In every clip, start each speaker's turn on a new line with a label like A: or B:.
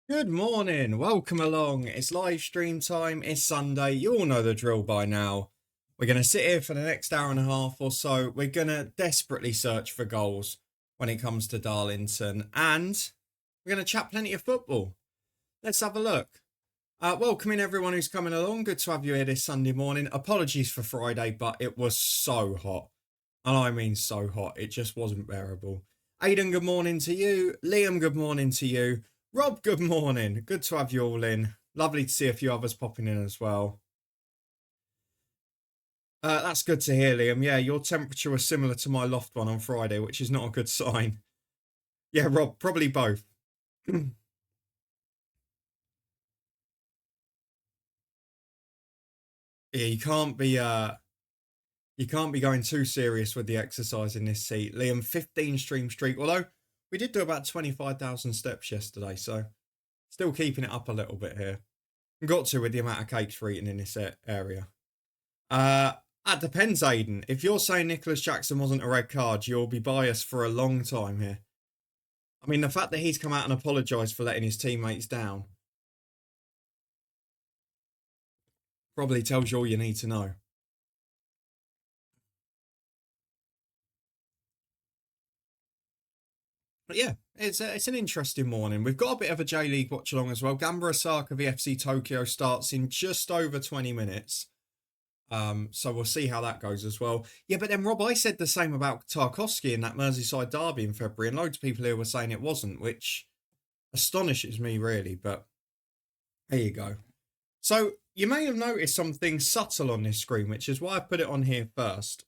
A: Good morning, welcome along. It's live stream time, it's Sunday, you all know the drill by now. We're going to sit here for the next hour and a half or so. We're going to desperately search for goals when it comes to Darlington, and we're going to chat plenty of football. Let's have a look. Welcoming everyone who's coming along. Good to have you here this Sunday morning. Apologies for Friday, but it was so hot. And I mean so hot, it just wasn't bearable. Aidan, good morning to you. Liam, good morning to you. Rob, good morning. Good to have you all in. Lovely to see a few others popping in as well. That's good to hear, Liam. Yeah, your temperature was similar to my loft one on Friday, which is not a good sign. Yeah, Rob, probably both. Yeah, you can't be going too serious with the exercise in this seat. Liam, 15 stream streak. Although we did do about 25,000 steps yesterday, so still keeping it up a little bit here. Got to with the amount of cakes we're eating in this area. Uh, that depends, Aiden. If you're saying Nicholas Jackson wasn't a red card, you'll be biased for a long time here. I mean, the fact that he's come out and apologised for letting his teammates down probably tells you all you need to know. But yeah, it's an interesting morning. We've got a bit of a J League watch along as well. Gamba Osaka v FC Tokyo starts in just over 20 minutes. So we'll see how that goes as well. Yeah, but then Rob, I said the same about Tarkovsky in that Merseyside derby in February, and loads of people here were saying it wasn't, which astonishes me really. But there you go. So you may have noticed something subtle on this screen, which is why I put it on here first.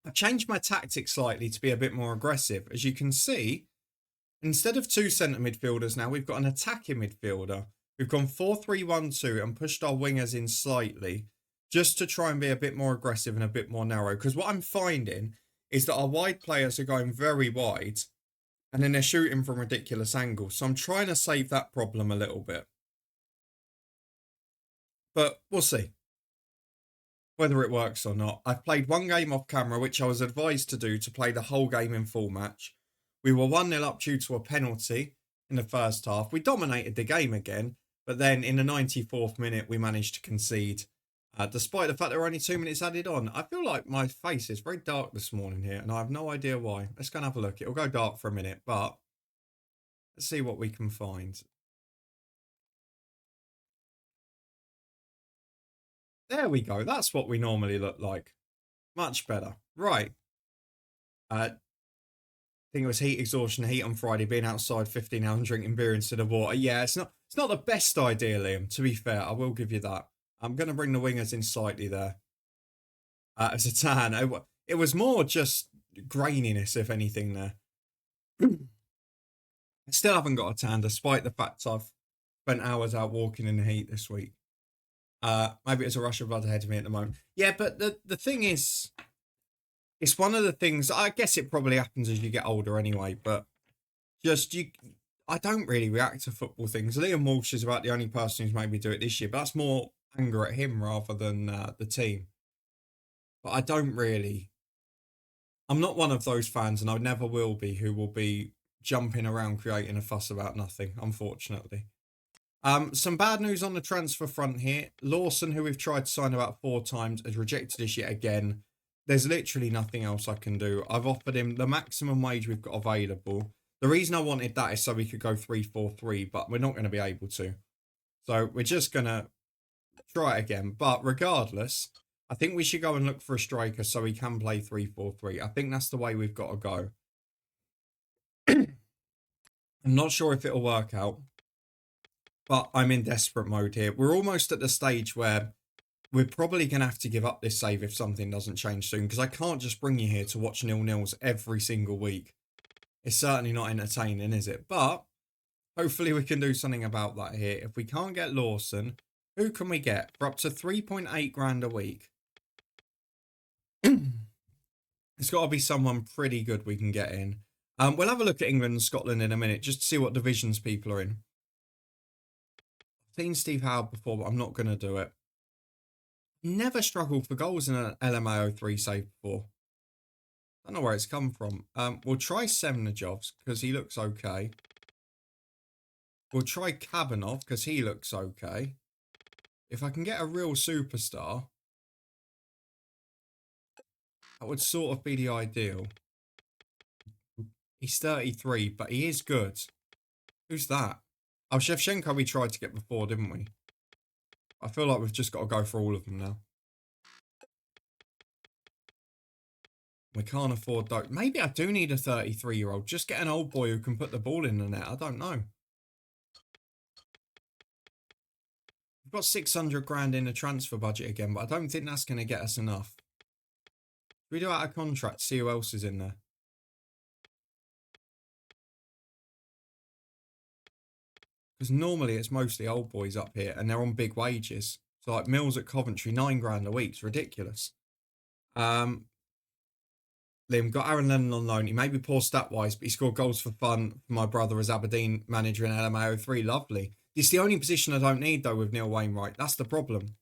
A: I've changed my tactics slightly to be a bit more aggressive. As you can see, instead of two centre midfielders now, we've got an attacking midfielder. We've gone 4-3-1-2 and pushed our wingers in slightly just to try and be a bit more aggressive and a bit more narrow. Because what I'm finding is that our wide players are going very wide and then they're shooting from ridiculous angles. So I'm trying to save that problem a little bit. But we'll see whether it works or not. I've played one game off camera, which I was advised to do to play the whole game in full match. We were 1-0 up due to a penalty in the first half. We dominated the game again, but then in the 94th minute, we managed to concede. Despite the fact there were only 2 minutes added on. I feel like my face is very dark this morning here, and I have no idea why. Let's go and have a look. It'll go dark for a minute, but let's see what we can find. There we go. That's what we normally look like. Much better. Right. I think it was heat exhaustion, heat on Friday, being outside 15 hours and drinking beer instead of water. Yeah, it's not the best idea, Liam, to be fair. I will give you that. I'm going to bring the wingers in slightly there. As a tan. It was more just graininess, if anything, there. I still haven't got a tan, despite the fact I've spent hours out walking in the heat this week. Maybe it's a rush of blood ahead of me at the moment. Yeah, but the thing is, it's one of the things, I guess it probably happens as you get older anyway, but I don't really react to football things. Liam Walsh is about the only person who's made me do it this year, but that's more anger at him rather than the team. But I'm not one of those fans, and I never will be, who will be jumping around creating a fuss about nothing, unfortunately. Some bad news on the transfer front here. Lawson, who we've tried to sign about 4 times, has rejected us yet again. There's literally nothing else I can do. I've offered him the maximum wage we've got available. The reason I wanted that is so we could go 3-4-3, but we're not going to be able to. So we're just going to try it again. But regardless, I think we should go and look for a striker so we can play 3-4-3. I think that's the way we've got to go. I'm not sure if it'll work out, but I'm in desperate mode here. We're almost at the stage where we're probably going to have to give up this save if something doesn't change soon, because I can't just bring you here to watch 0-0s every single week. It's certainly not entertaining, is it? But hopefully we can do something about that here. If we can't get Lawson, who can we get for up to 3.8 grand a week? It's got to be someone pretty good we can get in. We'll have a look at England and Scotland in a minute just to see what divisions people are in. I've seen Steve Howard before, but I'm not going to do it. Never struggled for goals in an LMA 03 save before. Don't know where it's come from. We'll try Semnajovs because he looks okay. We'll try Kabanov because he looks okay. If I can get a real superstar, that would sort of be the ideal. He's 33, but he is good. Who's that? Oh, Shevchenko we tried to get before, didn't we? I feel like we've just got to go for all of them now. We can't afford those. Maybe I do need a 33-year-old. Just get an old boy who can put the ball in the net. I don't know. We've got 600 grand in the transfer budget again, but I don't think that's going to get us enough. We do out a contract, see who else is in there. Because normally it's mostly old boys up here and they're on big wages. So like Mills at Coventry, 9 grand a week. It's ridiculous. Liam got Aaron Lennon on loan. He may be poor stat-wise, but he scored goals for fun for my brother as Aberdeen manager in LMA 03. Lovely. It's the only position I don't need, though, with Neil Wainwright. That's the problem.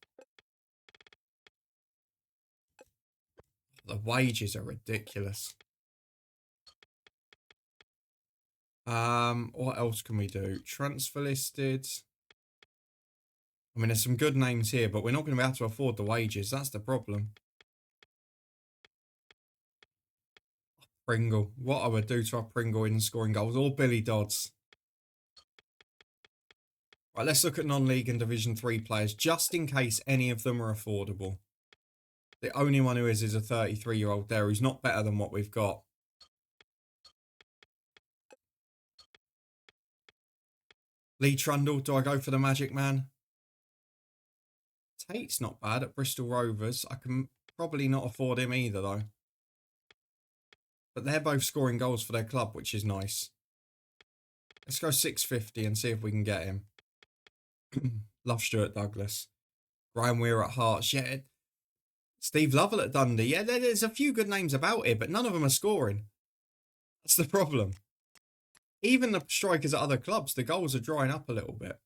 A: The wages are ridiculous. What else can we do? Transfer listed. I mean, there's some good names here, but we're not going to be able to afford the wages. That's the problem. Pringle. What I would do to our Pringle in scoring goals. Or Billy Dodds. Right, let's look at non-league and Division 3 players, just in case any of them are affordable. The only one who is a 33-year-old there who's not better than what we've got. Lee Trundle, do I go for the Magic Man? Tate's not bad at Bristol Rovers. I can probably not afford him either, though. But they're both scoring goals for their club, which is nice. Let's go 650 and see if we can get him. Love Stuart Douglas. Ryan Weir at Hearts. Yeah. Steve Lovell at Dundee. Yeah, there's a few good names about it, but none of them are scoring. That's the problem. Even the strikers at other clubs, the goals are drying up a little bit.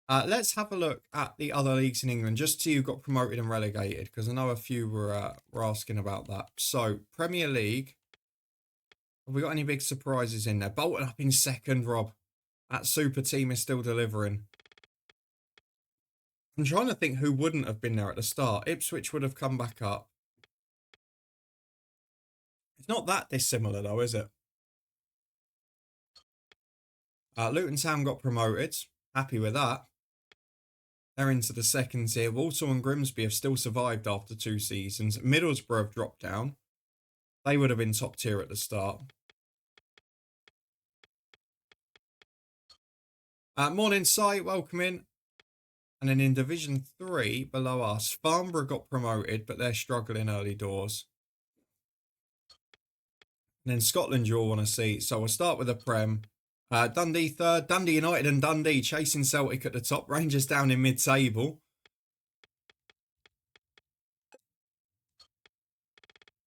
A: Let's have a look at the other leagues in England, just to see who got promoted and relegated, because I know a few were asking about that. So, Premier League. Have we got any big surprises in there? Bolton up in second, Rob. That super team is still delivering. I'm trying to think who wouldn't have been there at the start. Ipswich would have come back up. It's not that dissimilar, though, is it? Luton Town got promoted. Happy with that. They're into the second tier. Walsall and Grimsby have still survived after 2 seasons. Middlesbrough have dropped down. They would have been top tier at the start. Morning, Si. Welcome in. And then in Division 3, below us, Farnborough got promoted, but they're struggling early doors. And then Scotland you'll want to see. So we'll start with the Prem. Dundee third. Dundee United and Dundee chasing Celtic at the top. Rangers down in mid-table.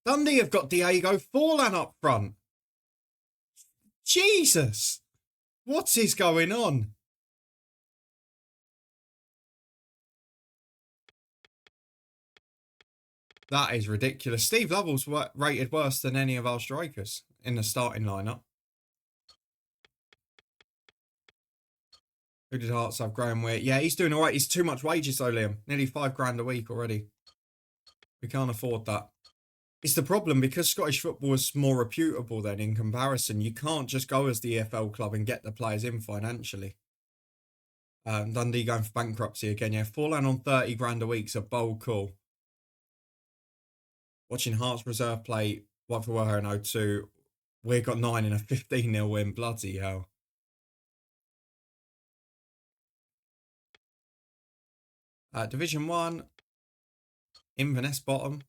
A: Dundee have got Diego Forlan up front. Jesus. What is going on? That is ridiculous. Steve Lovell's rated worse than any of our strikers in the starting lineup. Who did Hearts have? Graham Weir. Yeah, he's doing all right. He's too much wages though, Liam. Nearly 5 grand a week already. We can't afford that. It's the problem because Scottish football is more reputable then in comparison. You can't just go as the EFL club and get the players in financially. Dundee going for bankruptcy again. Yeah, Forlan on 30 grand a week's a bold call. Watching Hearts reserve play Watford were in 02. We got 9 in a 15-0 win. Bloody hell. Division 1, Inverness bottom.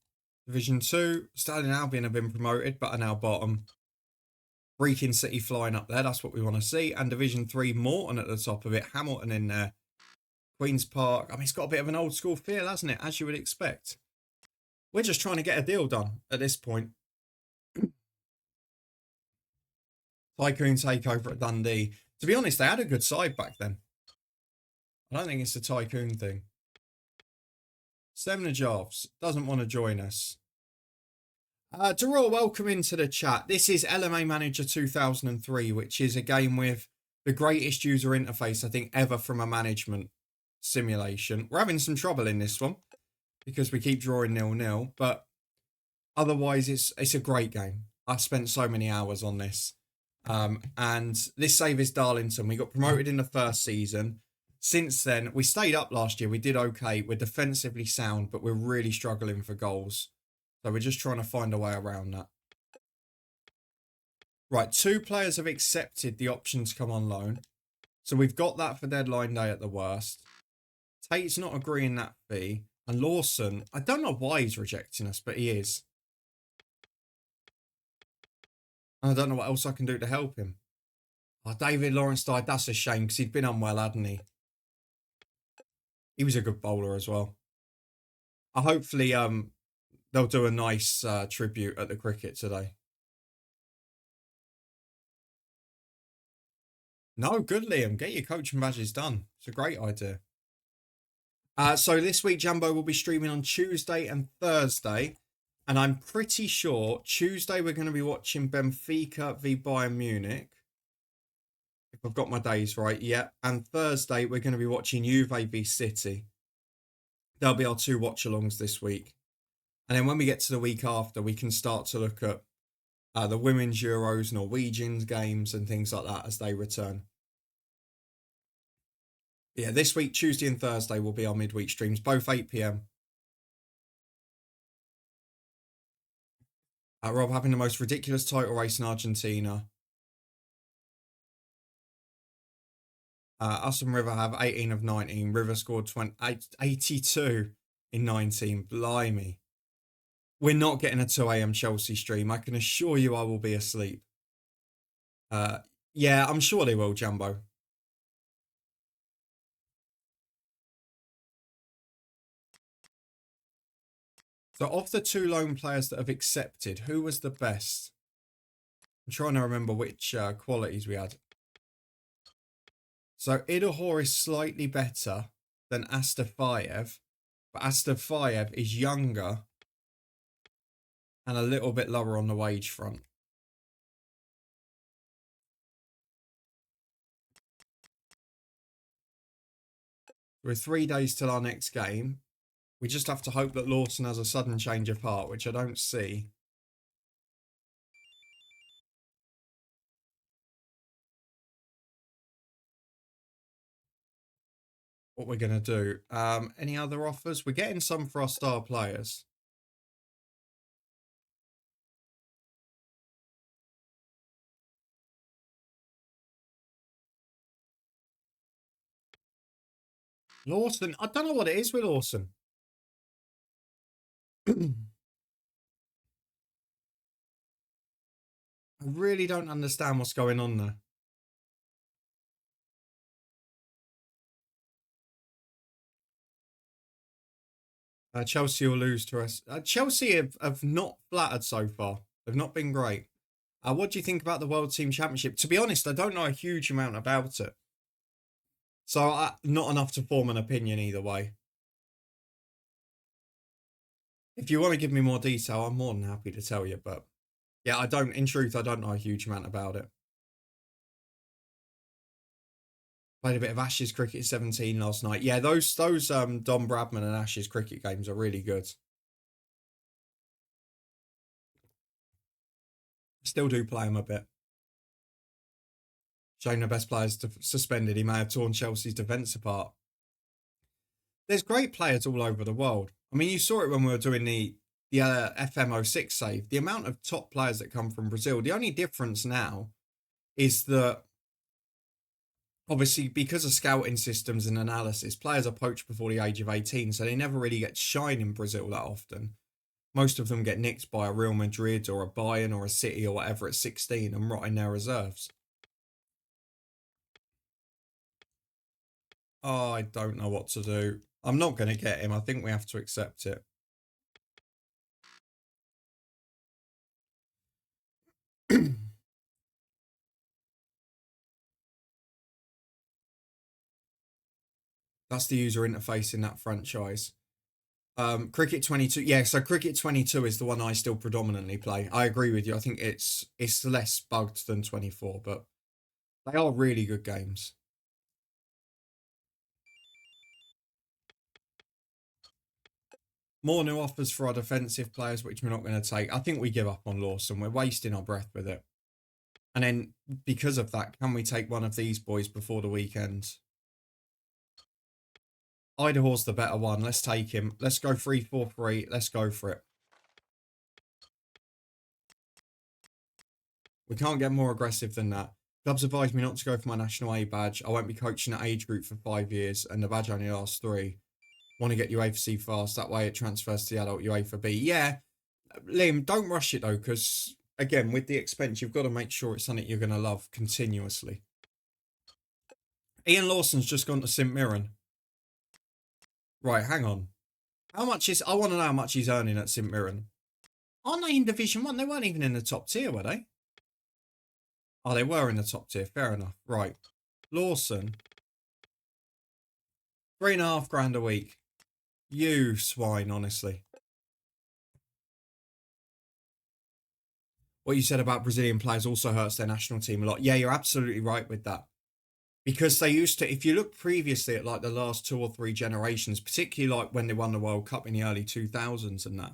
A: Division 2, Stirling Albion have been promoted, but are now bottom. Brechin City flying up there, that's what we want to see. And Division 3, Morton at the top of it, Hamilton in there. Queen's Park, I mean, it's got a bit of an old school feel, hasn't it? As you would expect. We're just trying to get a deal done at this point. Tycoon takeover at Dundee. To be honest, they had a good side back then. I don't think it's a Tycoon thing. Stemna Jobs doesn't want to join us. Darrell, welcome into the chat. This is LMA Manager 2003, which is a game with the greatest user interface, I think, ever from a management simulation. We're having some trouble in this one because we keep drawing 0-0, but otherwise it's a great game. I spent so many hours on this. And this save is Darlington. We got promoted in the first season. Since then, we stayed up last year. We did okay. We're defensively sound, but we're really struggling for goals. So we're just trying to find a way around that. Right, 2 players have accepted the option to come on loan. So we've got that for deadline day at the worst. Tate's not agreeing that fee. And Lawson, I don't know why he's rejecting us, but he is. I don't know what else I can do to help him. Oh, David Lawrence died. That's a shame because he'd been unwell, hadn't he? He was a good bowler as well. Hopefully they'll do a nice tribute at the cricket today. No, good, Liam. Get your coaching badges done. It's a great idea. So this week, Jumbo will be streaming on Tuesday and Thursday. And I'm pretty sure Tuesday we're going to be watching Benfica v Bayern Munich. If I've got my days right, yeah. And Thursday we're going to be watching Juve v City. There'll be our 2 watch-alongs this week. And then when we get to the week after, we can start to look at the Women's Euros, Norwegians games and things like that as they return. Yeah, this week, Tuesday and Thursday will be our midweek streams, both 8 p.m. Rob having the most ridiculous title race in Argentina. Us and River have 18 of 19. River scored 82 in 19. Blimey. We're not getting a 2 a.m. Chelsea stream. I can assure you I will be asleep. Yeah, I'm sure they will, Jumbo. So of the 2 loan players that have accepted, who was the best? I'm trying to remember which qualities we had. So Idahor is slightly better than Astafayev, but Astafayev is younger and a little bit lower on the wage front. We're 3 days till our next game. We just have to hope that Lawson has a sudden change of heart, which I don't see. What we're going to do. Any other offers? We're getting some for our star players. Lawson, I don't know what it is with Lawson. I really don't understand what's going on there. Chelsea will lose to us. Chelsea have not flattered so far. They've not been great. What do you think about the World Team Championship? To be honest, I don't know a huge amount about it. So not enough to form an opinion either way. If you want to give me more detail, I'm more than happy to tell you. But yeah, in truth, I don't know a huge amount about it. Played a bit of Ashes Cricket 17 last night. Yeah, those Don Bradman and Ashes Cricket games are really good. Still do play them a bit. Showing the best players suspended. He may have torn Chelsea's defence apart. There's great players all over the world. I mean, you saw it when we were doing the FM06 save. The amount of top players that come from Brazil. The only difference now is that obviously because of scouting systems and analysis, players are poached before the age of 18, so they never really get shine in Brazil that often. Most of them get nicked by a Real Madrid or a Bayern or a City or whatever at 16 and rot in their reserves. Oh, I don't know what to do. I'm not going to get him. I think we have to accept it. That's the user interface in that franchise. Cricket 22. Yeah, so Cricket 22 is the one I still predominantly play. I agree with you. I think it's less bugged than 24, but They are really good games. More new offers for our defensive players, which we're not going to take. I think we give up on Lawson. We're wasting our breath with it. And then, because of that, can we take one of these boys before the weekend? Idaho's the better one. Let's take him. Let's go 3-4-3. Let's go for it. We can't get more aggressive than that. Clubs advised me not to go for my National A badge. I won't be coaching at age group for 5 years, and the badge only lasts 3. Want to get UEFA C fast. That way it transfers to the adult UEFA B. Yeah, Liam, don't rush it though, because again, with the expense, you've got to make sure it's something you're going to love continuously. Ian Lawson's just gone to St Mirren. Right, hang on. How much is... I want to know how much he's earning at St Mirren. Aren't they in Division 1? They weren't even in the top tier, were they? Oh, they were in the top tier. Fair enough. Right. Lawson. $3,500 a week. You swine, honestly. What you said about Brazilian players also hurts their national team a lot. Yeah, you're absolutely right with that. Because they used to, if you look previously at like the last 2 or 3 generations, particularly like when they won the World Cup in the early 2000s and that,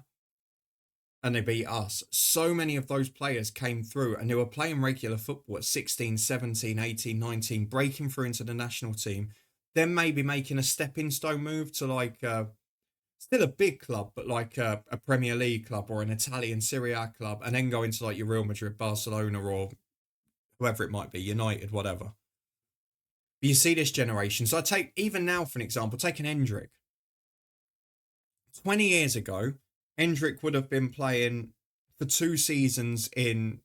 A: and they beat us, so many of those players came through and they were playing regular football at 16, 17, 18, 19, breaking through into the national team, then maybe making a stepping stone move to like still a big club, but like a Premier League club or an Italian Serie A club, and then go into like your Real Madrid, Barcelona, or whoever it might be, United, whatever. But you see this generation. So I take, even now for an example, take an Endrick. 20 years ago, Endrick would have been playing for 2 seasons in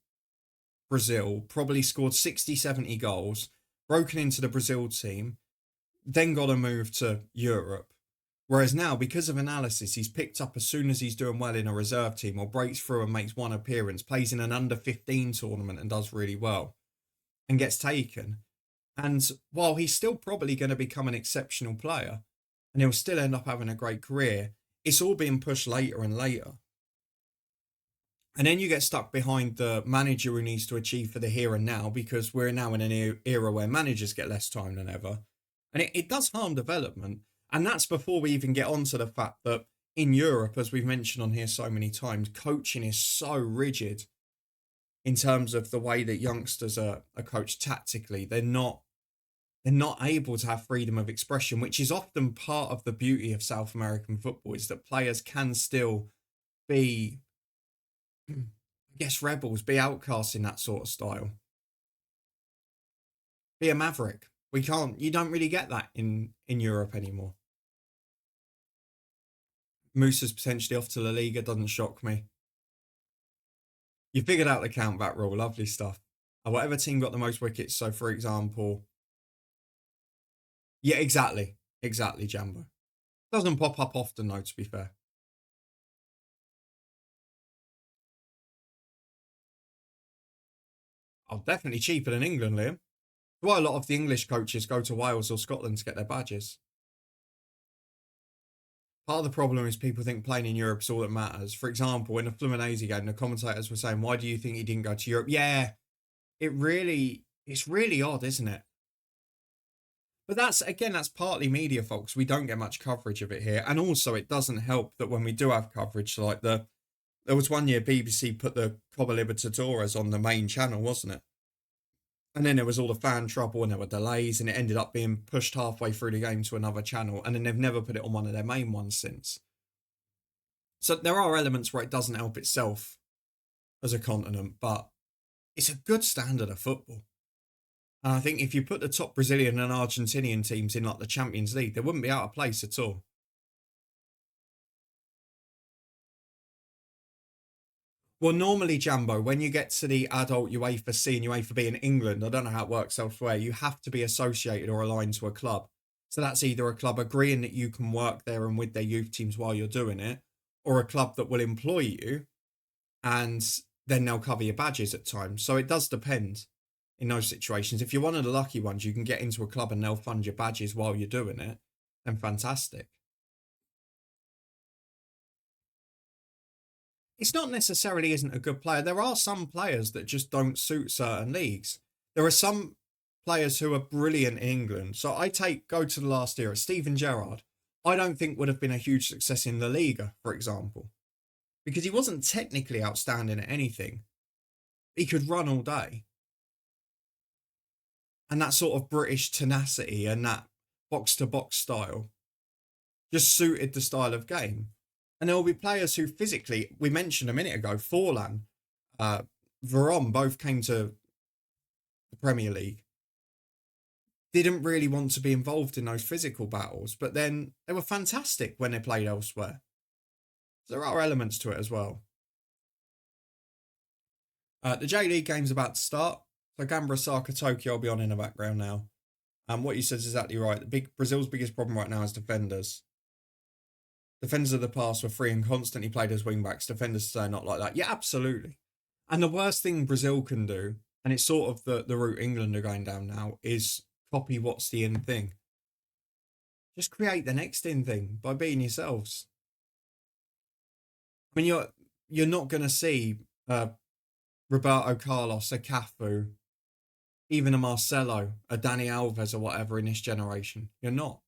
A: Brazil, probably scored 60, 70 goals, broken into the Brazil team, then got a move to Europe. Whereas now, because of analysis, he's picked up as soon as he's doing well in a reserve team or breaks through and makes 1 appearance, plays in an under-15 tournament and does really well and gets taken. And while he's still probably going to become an exceptional player and he'll still end up having a great career, it's all being pushed later and later. And then you get stuck behind the manager who needs to achieve for the here and now, because we're now in an era where managers get less time than ever. And it does harm development. And that's before we even get onto the fact that in Europe, as we've mentioned on here so many times, coaching is so rigid in terms of the way that youngsters are coached tactically. They're not able to have freedom of expression, which is often part of the beauty of South American football, is that players can still be, I guess, rebels, be outcasts in that sort of style. Be a maverick. You don't really get that in Europe anymore. Musa's potentially off to La Liga, doesn't shock me. You figured out the countback rule, lovely stuff. Whatever team got the most wickets, so for example... Yeah, exactly, Jambo. Doesn't pop up often though, to be fair. Oh, definitely cheaper than England, Liam. Why a lot of the English coaches go to Wales or Scotland to get their badges. Part of the problem is people think playing in Europe is all that matters. For example, in the Fluminense game, the commentators were saying, why do you think he didn't go to Europe? Yeah, it's really odd, isn't it? But that's partly media, folks. We don't get much coverage of it here. And also, it doesn't help that when we do have coverage, like there was one year BBC put the Copa Libertadores on the main channel, wasn't it? And then there was all the fan trouble and there were delays and it ended up being pushed halfway through the game to another channel. And then they've never put it on one of their main ones since. So there are elements where it doesn't help itself as a continent, but it's a good standard of football. And I think if you put the top Brazilian and Argentinian teams in like the Champions League, they wouldn't be out of place at all. Well, normally, Jambo, when you get to the adult UEFA C and UEFA B in England, I don't know how it works elsewhere, you have to be associated or aligned to a club. So that's either a club agreeing that you can work there and with their youth teams while you're doing it, or a club that will employ you and then they'll cover your badges at times. So it does depend in those situations. If you're one of the lucky ones, you can get into a club and they'll fund your badges while you're doing it, then fantastic. It's not necessarily isn't a good player. There are some players that just don't suit certain leagues. There are some players who are brilliant in England. So go to the last era. Steven Gerrard, I don't think would have been a huge success in La Liga, for example, because he wasn't technically outstanding at anything. He could run all day. And that sort of British tenacity and that box-to-box style just suited the style of game. And there will be players who physically, we mentioned a minute ago, Forlan, Veron both came to the Premier League, didn't really want to be involved in those physical battles, but then they were fantastic when they played elsewhere. So there are elements to it as well. The J-League game's about to start. So Gambra, Osaka, Tokyo will be on in the background now. What you said is exactly right. Brazil's biggest problem right now is defenders. Defenders of the past were free and constantly played as wing-backs. Defenders today are not like that. Yeah, absolutely. And the worst thing Brazil can do, and it's sort of the route England are going down now, is copy what's the in thing. Just create the next in thing by being yourselves. I mean, you're not going to see Roberto Carlos, a Cafu, even a Marcelo, a Dani Alves or whatever in this generation. You're not.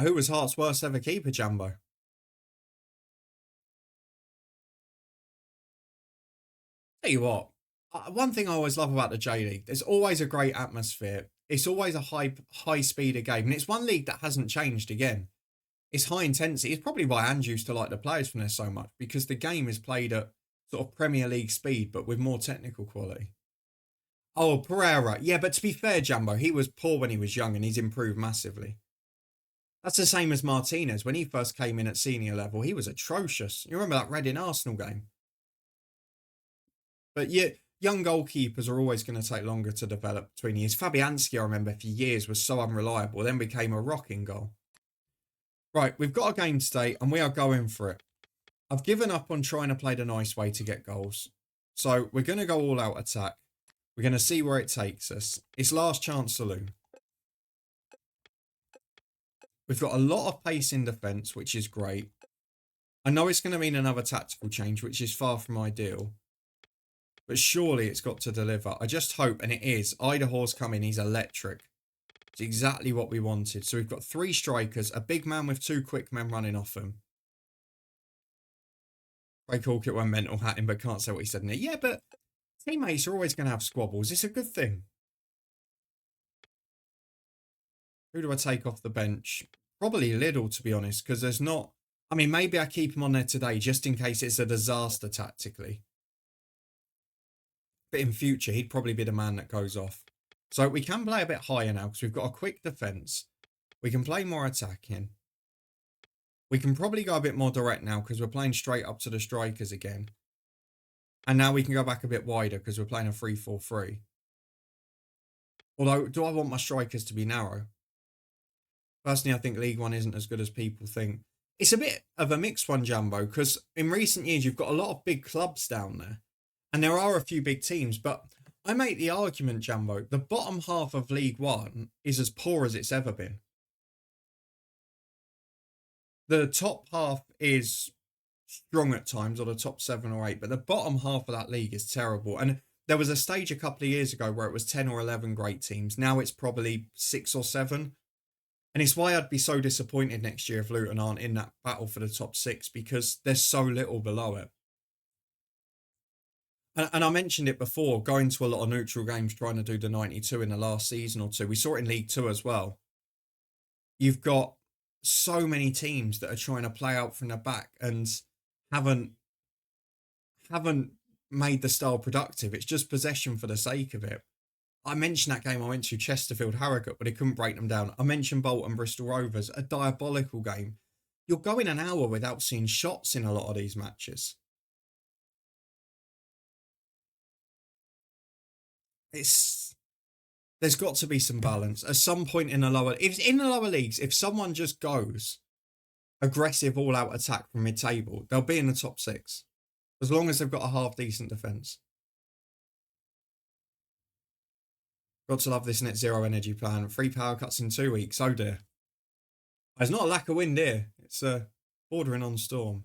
A: Who was Hearts' worst ever keeper, Jambo? Tell you what, one thing I always love about the J League, there's always a great atmosphere. It's always a high speeder game, and it's one league that hasn't changed again. It's high intensity. It's probably why Ange used to like the players from there so much, because the game is played at sort of Premier League speed, but with more technical quality. Oh, Pereira. Yeah, but to be fair, Jumbo, he was poor when he was young and he's improved massively. That's the same as Martinez. When he first came in at senior level, he was atrocious. You remember that Reading Arsenal game? But yeah, young goalkeepers are always going to take longer to develop between years. Fabianski, I remember, for years was so unreliable, then became a rocking goal. Right, we've got a game today and we are going for it. I've given up on trying to play the nice way to get goals. So we're going to go all out attack. We're going to see where it takes us. It's last chance saloon. We've got a lot of pace in defence, which is great. I know it's going to mean another tactical change, which is far from ideal. But surely it's got to deliver. I just hope, and it is. Idaho's coming, he's electric. It's exactly what we wanted. So we've got 3 strikers, a big man with 2 quick men running off him. Ray Corkett went mental hat him, but can't say what he said in it. Yeah, but teammates are always going to have squabbles. It's a good thing. Who do I take off the bench? Probably Liddell, to be honest, because there's not... I mean, maybe I keep him on there today just in case it's a disaster tactically. But in future, he'd probably be the man that goes off. So we can play a bit higher now because we've got a quick defence. We can play more attacking. We can probably go a bit more direct now because we're playing straight up to the strikers again. And now we can go back a bit wider because we're playing a 3-4-3. Although, do I want my strikers to be narrow? Personally, I think League One isn't as good as people think. It's a bit of a mixed one, Jumbo, because in recent years, you've got a lot of big clubs down there. And there are a few big teams, but I make the argument, Jumbo, the bottom half of League One is as poor as it's ever been. The top half is strong at times, or the top 7 or 8, but the bottom half of that league is terrible. And there was a stage a couple of years ago where it was 10 or 11 great teams. Now it's probably 6 or 7. And it's why I'd be so disappointed next year if Luton aren't in that battle for the top 6, because there's so little below it. And I mentioned it before, going to a lot of neutral games, trying to do the 92 in the last season or 2. We saw it in League 2 as well. You've got so many teams that are trying to play out from the back and haven't made the style productive. It's just possession for the sake of it. I mentioned that game I went to, Chesterfield Harrogate, but they couldn't break them down. I mentioned Bolton Bristol Rovers, a diabolical game. You're going an hour without seeing shots in a lot of these matches. There's got to be some balance at some point in the lower leagues. If someone just goes aggressive all-out attack from mid-table, they'll be in the top 6 as long as they've got a half-decent defence. Got to love this net zero energy plan. 3 power cuts in 2 weeks. Oh dear. There's not a lack of wind here. It's bordering on storm.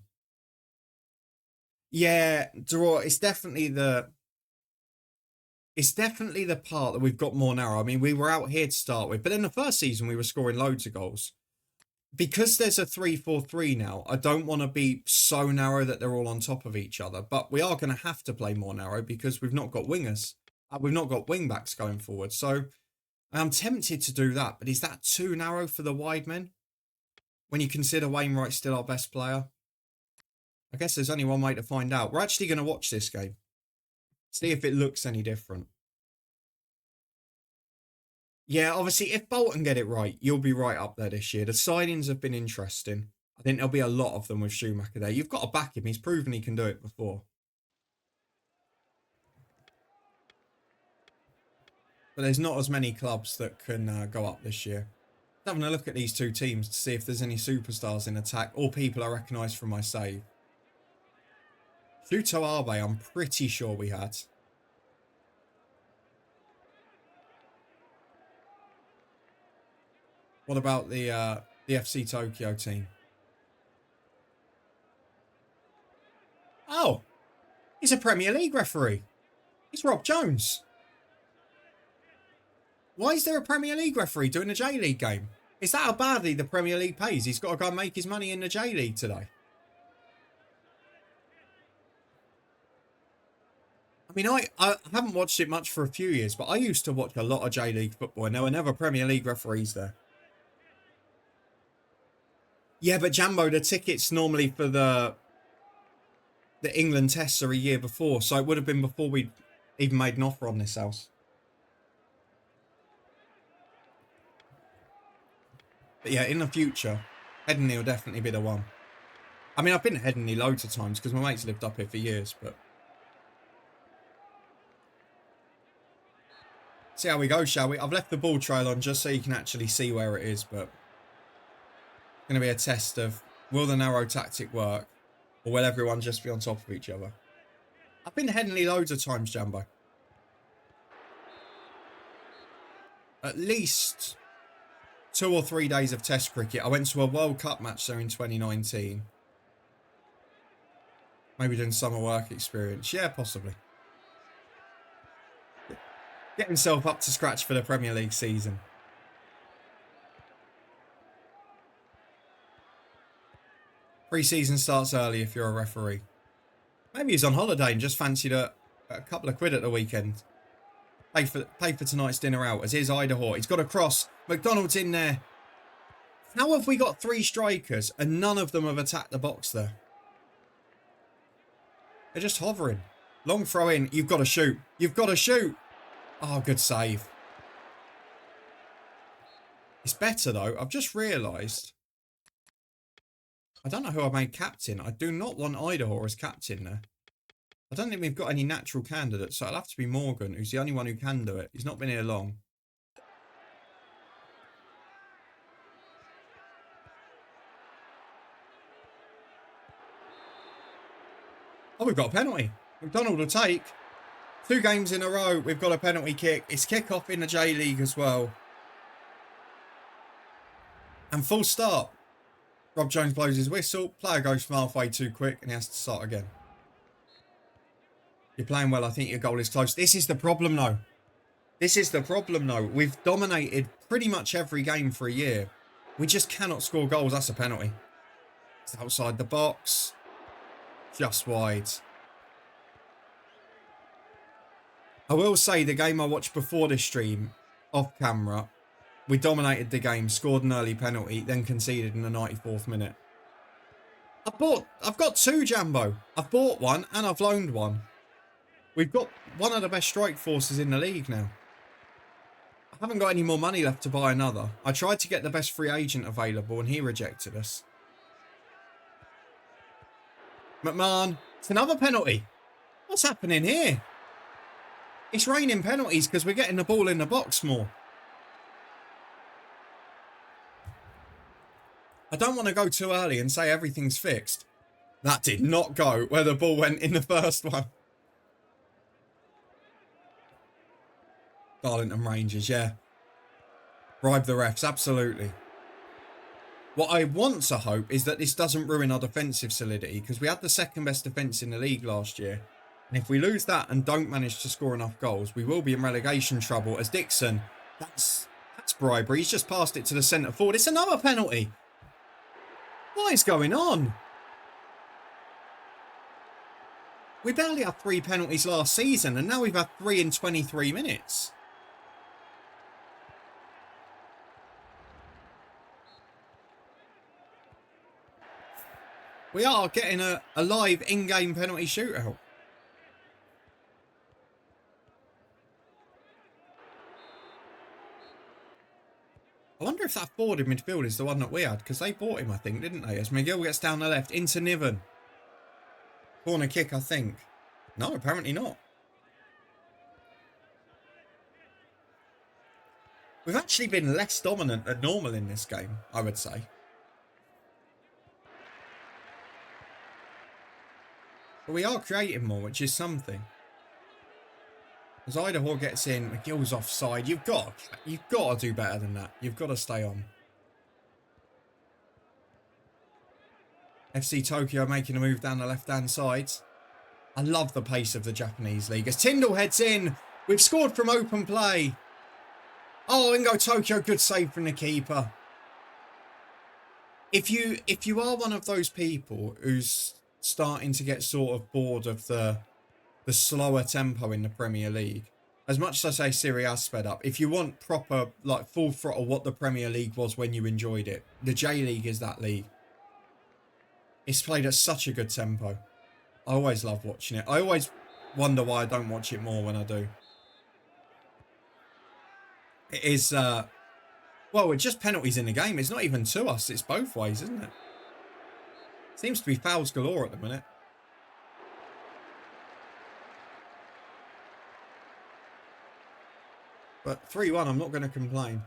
A: Yeah, draw. It's definitely the part that we've got more narrow. I mean, we were out here to start with, but in the first season we were scoring loads of goals. Because there's a 3-4-3 now, I don't want to be so narrow that they're all on top of each other. But we are going to have to play more narrow because we've not got wingers. We've not got wing backs going forward. So I'm tempted to do that. But is that too narrow for the wide men? When you consider Wainwright's still our best player? I guess there's only one way to find out. We're actually going to watch this game. See if it looks any different. Yeah, obviously, if Bolton get it right, you'll be right up there this year. The signings have been interesting. I think there'll be a lot of them with Schumacher there. You've got to back him. He's proven he can do it before. But there's not as many clubs that can go up this year. Having a look at these two teams to see if there's any superstars in attack or people I recognise from my save. Shuto Abe, I'm pretty sure we had. What about the FC Tokyo team? Oh, he's a Premier League referee. He's Rob Jones. Why is there a Premier League referee doing a J-League game? Is that how badly the Premier League pays? He's got to go and make his money in the J-League today. I mean, I haven't watched it much for a few years, but I used to watch a lot of J-League football, and there were never Premier League referees there. Yeah, but Jambo, the tickets normally for the England tests are a year before, so it would have been before we'd even made an offer on this house. But yeah, in the future, Headingley will definitely be the one. I mean, I've been to Headingley loads of times because my mate's lived up here for years, but... See how we go, shall we? I've left the ball trail on just so you can actually see where it is, but... It's going to be a test of, will the narrow tactic work? Or will everyone just be on top of each other? I've been to Headingley loads of times, Jambo. At least 2 or 3 days of test cricket. I went to a World Cup match there in 2019. Maybe doing summer work experience. Yeah, possibly. Get himself up to scratch for the Premier League season. Pre-season starts early if you're a referee. Maybe he's on holiday and just fancied a couple of quid at the weekend. Pay for tonight's dinner out. As here's Idaho. He's got a cross. McDonald's in there. How have we got 3 strikers and none of them have attacked the box there? They're just hovering. Long throw in. You've got to shoot. You've got to shoot. Oh, good save. It's better though. I've just realised. I don't know who I made captain. I do not want Idaho as captain there. I don't think we've got any natural candidates, so it'll have to be Morgan, who's the only one who can do it. He's not been here long. Oh, we've got a penalty. McDonald will take. 2 games in a row, we've got a penalty kick. It's kick-off in the J-League as well. And full start. Rob Jones blows his whistle. Player goes from halfway too quick and he has to start again. You're playing well. I think your goal is close. This is the problem, though. This is the problem, though. We've dominated pretty much every game for a year. We just cannot score goals. That's a penalty. It's outside the box. Just wide. I will say the game I watched before this stream, off camera, we dominated the game, scored an early penalty, then conceded in the 94th minute. I've got 2, Jambo. I've bought one and I've loaned one. We've got one of the best strike forces in the league now. I haven't got any more money left to buy another. I tried to get the best free agent available and he rejected us. McMahon, it's another penalty. What's happening here? It's raining penalties because we're getting the ball in the box more. I don't want to go too early and say everything's fixed. That did not go where the ball went in the first one. Darlington Rangers, yeah. Bribe the refs, absolutely. What I want to hope is that this doesn't ruin our defensive solidity, because we had the second best defence in the league last year. And if we lose that and don't manage to score enough goals, we will be in relegation trouble. As Dixon, that's bribery. He's just passed it to the centre forward. It's another penalty. What is going on? We barely had 3 penalties last season, and now we've had 3 in 23 minutes. We are getting a live in-game penalty shootout. I wonder if that forward in midfield is the one that we had, because they bought him, I think, didn't they? As Miguel gets down the left into Niven. Corner kick, I think. No, apparently not. We've actually been less dominant than normal in this game, I would say. But we are creating more, which is something. As Idaho gets in, McGill's offside. You've got to do better than that. You've got to stay on. FC Tokyo making a move down the left-hand side. I love the pace of the Japanese league. As Tyndall heads in, we've scored from open play. Oh, Ingo Tokyo, good save from the keeper. If you are one of those people who's starting to get sort of bored of the slower tempo in the Premier League, as much as I say Serie A sped up, if you want proper, like, full throttle what the Premier League was when you enjoyed it, the J League is that league. It's played at such a good tempo. I always love watching it. I always wonder why I don't watch it more when I do. It is, well, it's just penalties in the game. It's not even to us. It's both ways, isn't it? Seems to be fouls galore at the minute. But 3-1, I'm not going to complain.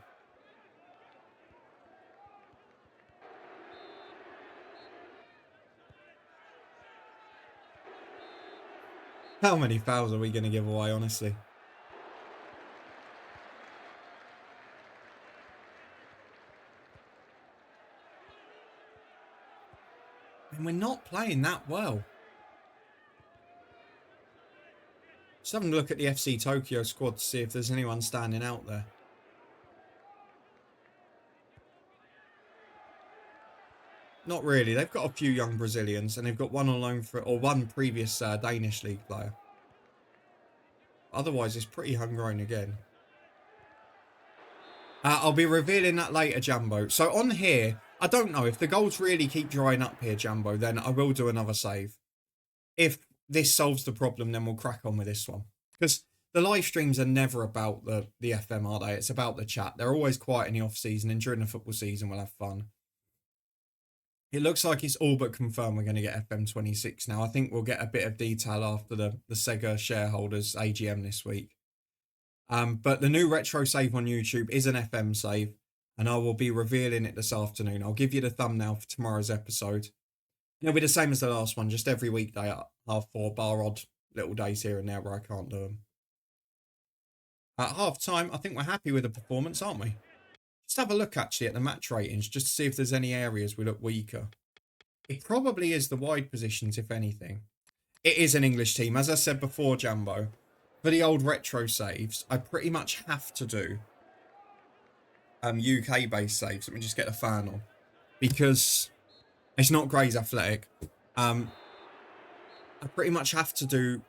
A: How many fouls are we going to give away, honestly? And we're not playing that well. Just having a look at the FC Tokyo squad to see if there's anyone standing out there. Not really. They've got a few young Brazilians, and they've got one on loan for, or one previous Danish league player. Otherwise, it's pretty homegrown again. I'll be revealing that later, Jambo. So on here, I don't know if the goals really keep drying up here, Jambo. Then I will do another save. If this solves the problem, then we'll crack on with this one. Because the live streams are never about the FM, are they? It's about the chat. They're always quiet in the off season, and during the football season, we'll have fun. It looks like it's all but confirmed we're going to get FM26 now. I think we'll get a bit of detail after the Sega shareholders AGM this week. But the new retro save on YouTube is an FM save, and I will be revealing it this afternoon. I'll give you the thumbnail for tomorrow's episode. It'll be the same as the last one, just every weekday at 4:30, bar odd little days here and there where I can't do them. At half-time, I think we're happy with the performance, aren't we? Let's have a look, actually, at the match ratings, just to see if there's any areas we look weaker. It probably is the wide positions, if anything. It is an English team. As I said before, Jambo, for the old retro saves, I pretty much have to do UK-based saves. Let me just get the fan on. Because it's not Grey's Athletic. I pretty much have to do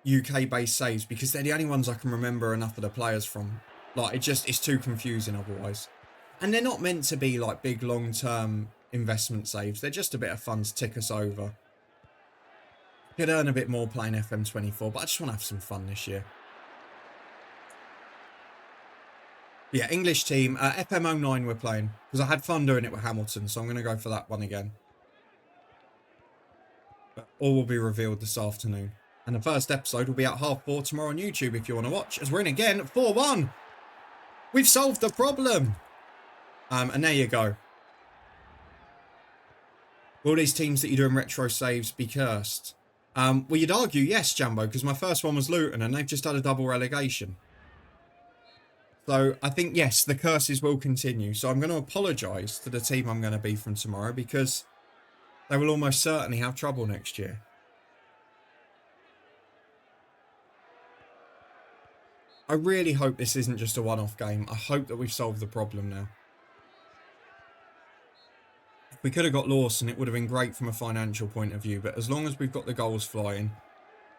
A: UK-based saves because they're the only ones I can remember enough of the players from. Like, it's too confusing otherwise. And they're not meant to be, like, big, long-term investment saves. They're just a bit of fun to tick us over. Could earn a bit more playing FM24, but I just want to have some fun this year. Yeah, English team. FM09 we're playing. Because I had fun doing it with Hamilton, so I'm going to go for that one again. But all will be revealed this afternoon. And the first episode will be at 4:30 tomorrow on YouTube if you want to watch. As we're in again, 4-1. We've solved the problem. And there you go. Will these teams that you do in retro saves be cursed? Well, you'd argue yes, Jambo, because my first one was Luton and they've just had a double relegation. So I think, yes, the curses will continue. So I'm going to apologise to the team I'm going to be from tomorrow because they will almost certainly have trouble next year. I really hope this isn't just a one-off game. I hope that we've solved the problem now. If we could have got Lawson, it would have been great from a financial point of view. But as long as we've got the goals flying,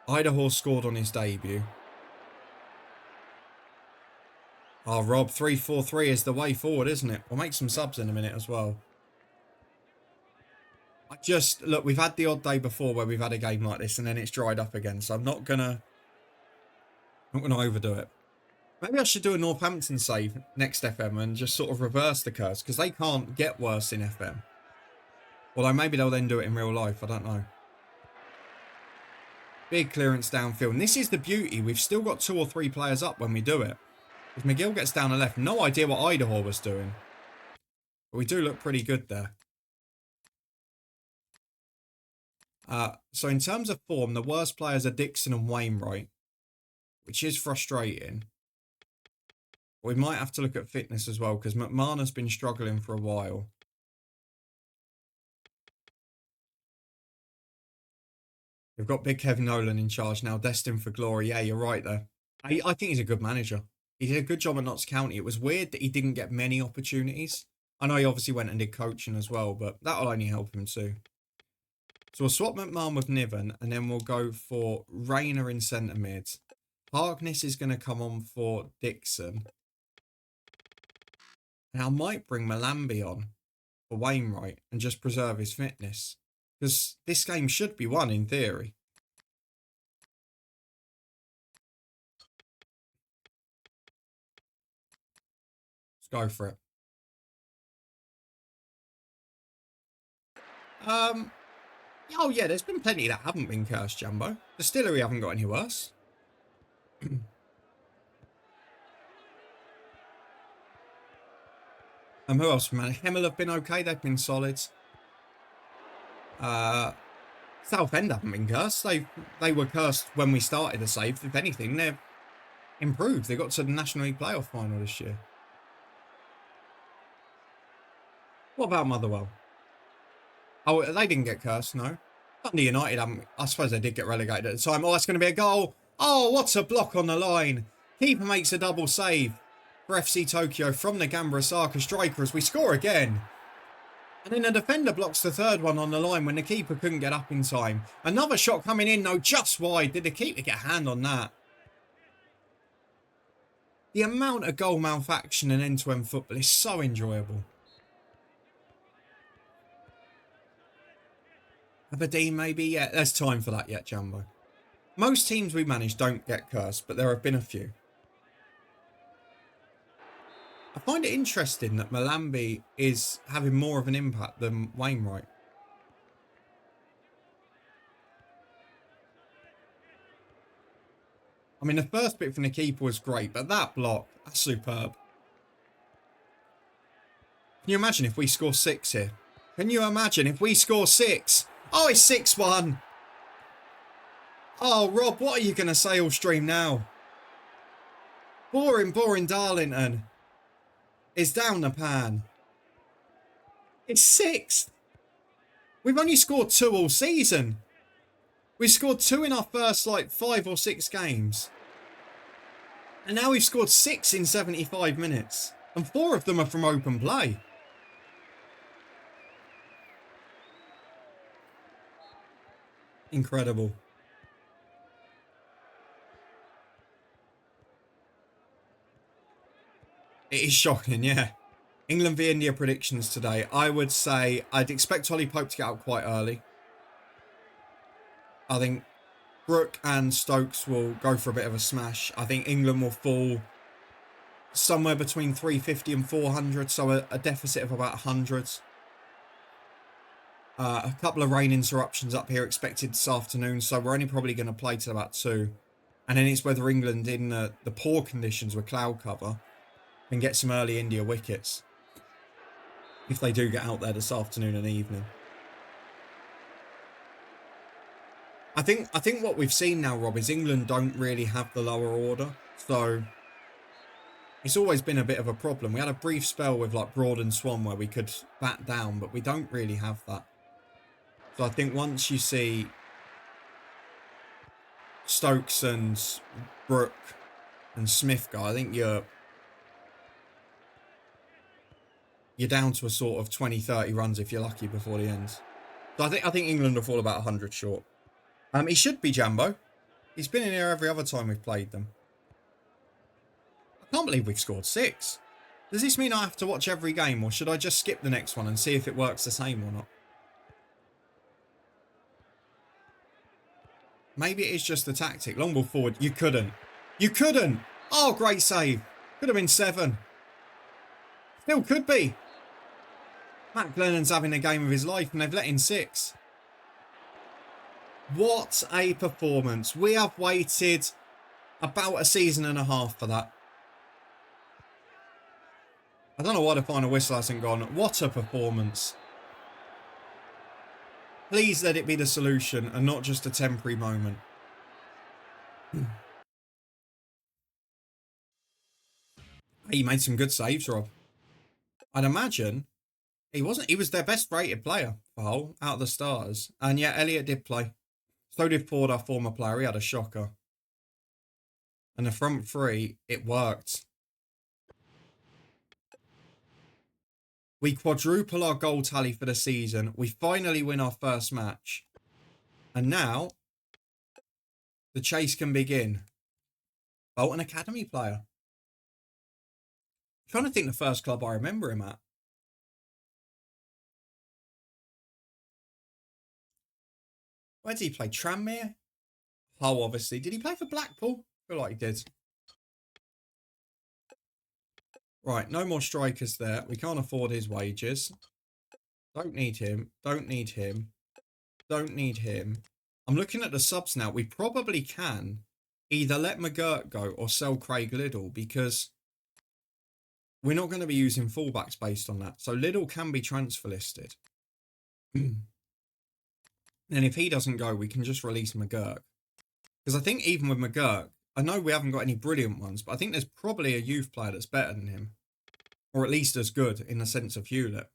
A: Idaho scored on his debut. Oh, Rob, 3-4-3 is the way forward, isn't it? We'll make some subs in a minute as well. Look, we've had the odd day before where we've had a game like this and then it's dried up again. So I'm not gonna overdo it. Maybe I should do a Northampton save next FM and just sort of reverse the curse because they can't get worse in FM. Although maybe they'll then do it in real life. I don't know. Big clearance downfield. And this is the beauty. We've still got 2 or 3 players up when we do it. If McGill gets down the left, no idea what Idaho was doing. But we do look pretty good there. So in terms of form, the worst players are Dixon and Wainwright, which is frustrating. We might have to look at fitness as well because McMahon been struggling for a while. We've got Big Kevin Nolan in charge now, destined for glory. Yeah, you're right there. I think he's a good manager. He did a good job at Notts County. It was weird that he didn't get many opportunities. I know he obviously went and did coaching as well, but that'll only help him too. So we'll swap McMahon with Niven, and then we'll go for Rayner in centre mid. Harkness is going to come on for Dixon. And I might bring Malambi on for Wainwright and just preserve his fitness. Because this game should be won in theory. Let's go for it. Oh yeah, there's been plenty that haven't been cursed, Jumbo. Distillery haven't got any worse. Who else, man? Hemel have been okay. They've been solid. Southend haven't been cursed. They were cursed when we started the save. If anything, they've improved. They got to the National League playoff final this year. What about Motherwell? Oh, they didn't get cursed, no. Dundee United, I suppose they did get relegated at the time. Oh, that's going to be a goal. Oh, what's a block on the line. Keeper makes a double save for FC Tokyo from the Gamba Osaka striker as we score again. And then the defender blocks the third one on the line when the keeper couldn't get up in time. Another shot coming in, though, just wide. Did the keeper get a hand on that? The amount of goal mouth action in end-to-end football is so enjoyable. Aberdeen, maybe? Yeah, there's time for that yet, Jumbo. Most teams we manage don't get cursed, but there have been a few. I find it interesting that Malambi is having more of an impact than Wainwright. I mean, the first bit from the keeper was great, but that block, that's superb. Can you imagine if we score 6 here? Can you imagine if we score 6? Oh, it's 6-1. Oh, Rob, what are you going to say all stream now? Boring Darlington is down the pan. It's 6th. We've only scored 2 all season. We scored 2 in our first, 5 or 6 games. And now we've scored 6 in 75 minutes. And 4 of them are from open play. Incredible. It is shocking, yeah. England v India predictions today. I would say I'd expect Ollie Pope to get out quite early. I think Brooke and Stokes will go for a bit of a smash. I think England will fall somewhere between 350 and 400, so a deficit of about 100. A couple of rain interruptions up here expected this afternoon, so we're only probably going to play till about 2. And then it's whether England, in the poor conditions with cloud cover, can get some early India wickets. If they do get out there this afternoon and evening. I think what we've seen now, Rob, is England don't really have the lower order. So It's always been a bit of a problem. We had a brief spell with like Broad and Swan where we could bat down, but we don't really have that. So I think once you see Stokes and Brook and Smith go, I think you're down to a sort of 20, 30 runs if you're lucky before the end. So I think England will fall about 100 short. He should be Jambo. He's been in here every other time we've played them. I can't believe we've scored 6. Does this mean I have to watch every game, or should I just skip the next one and see if it works the same or not? Maybe it is just the tactic. Long ball forward. You couldn't. You couldn't. Oh, great save. Could have been 7. Still could be. Matt Glennon's having a game of his life and they've let in 6. What a performance. We have waited about a season and a half for that. I don't know why the final whistle hasn't gone. What a performance. Please let it be the solution and not just a temporary moment. He made some good saves, Rob. I'd imagine he was their best rated player for Hull out of the starters. And yeah, Elliott did play. So did Ford, our former player. He had a shocker. And the front three, it worked. We quadruple our goal tally for the season. We finally win our first match. And now, the chase can begin. Bolton Academy player. I'm trying to think the first club I remember him at. Where did he play? Tranmere? Hull, obviously. Did he play for Blackpool? I feel like he did. Right, no more strikers there. We can't afford his wages. Don't need him. Don't need him. Don't need him. I'm looking at the subs now. We probably can either let McGurk go or sell Craig Liddell because we're not going to be using fullbacks based on that. So Liddell can be transfer listed. And if he doesn't go, we can just release McGurk. Because I think even with McGurk, I know we haven't got any brilliant ones, but I think there's probably a youth player that's better than him. Or at least as good in the sense of Hewlett.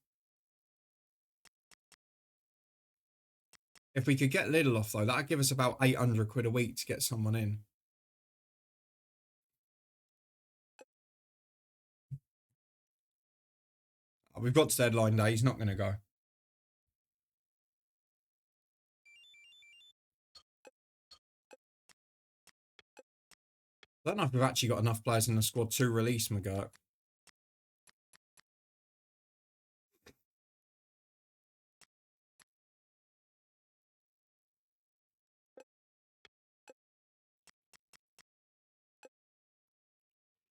A: If we could get Liddell off though, that'd give us about 800 quid a week to get someone in. We've got to deadline day, he's not going to go. I don't know if we've actually got enough players in the squad to release McGurk.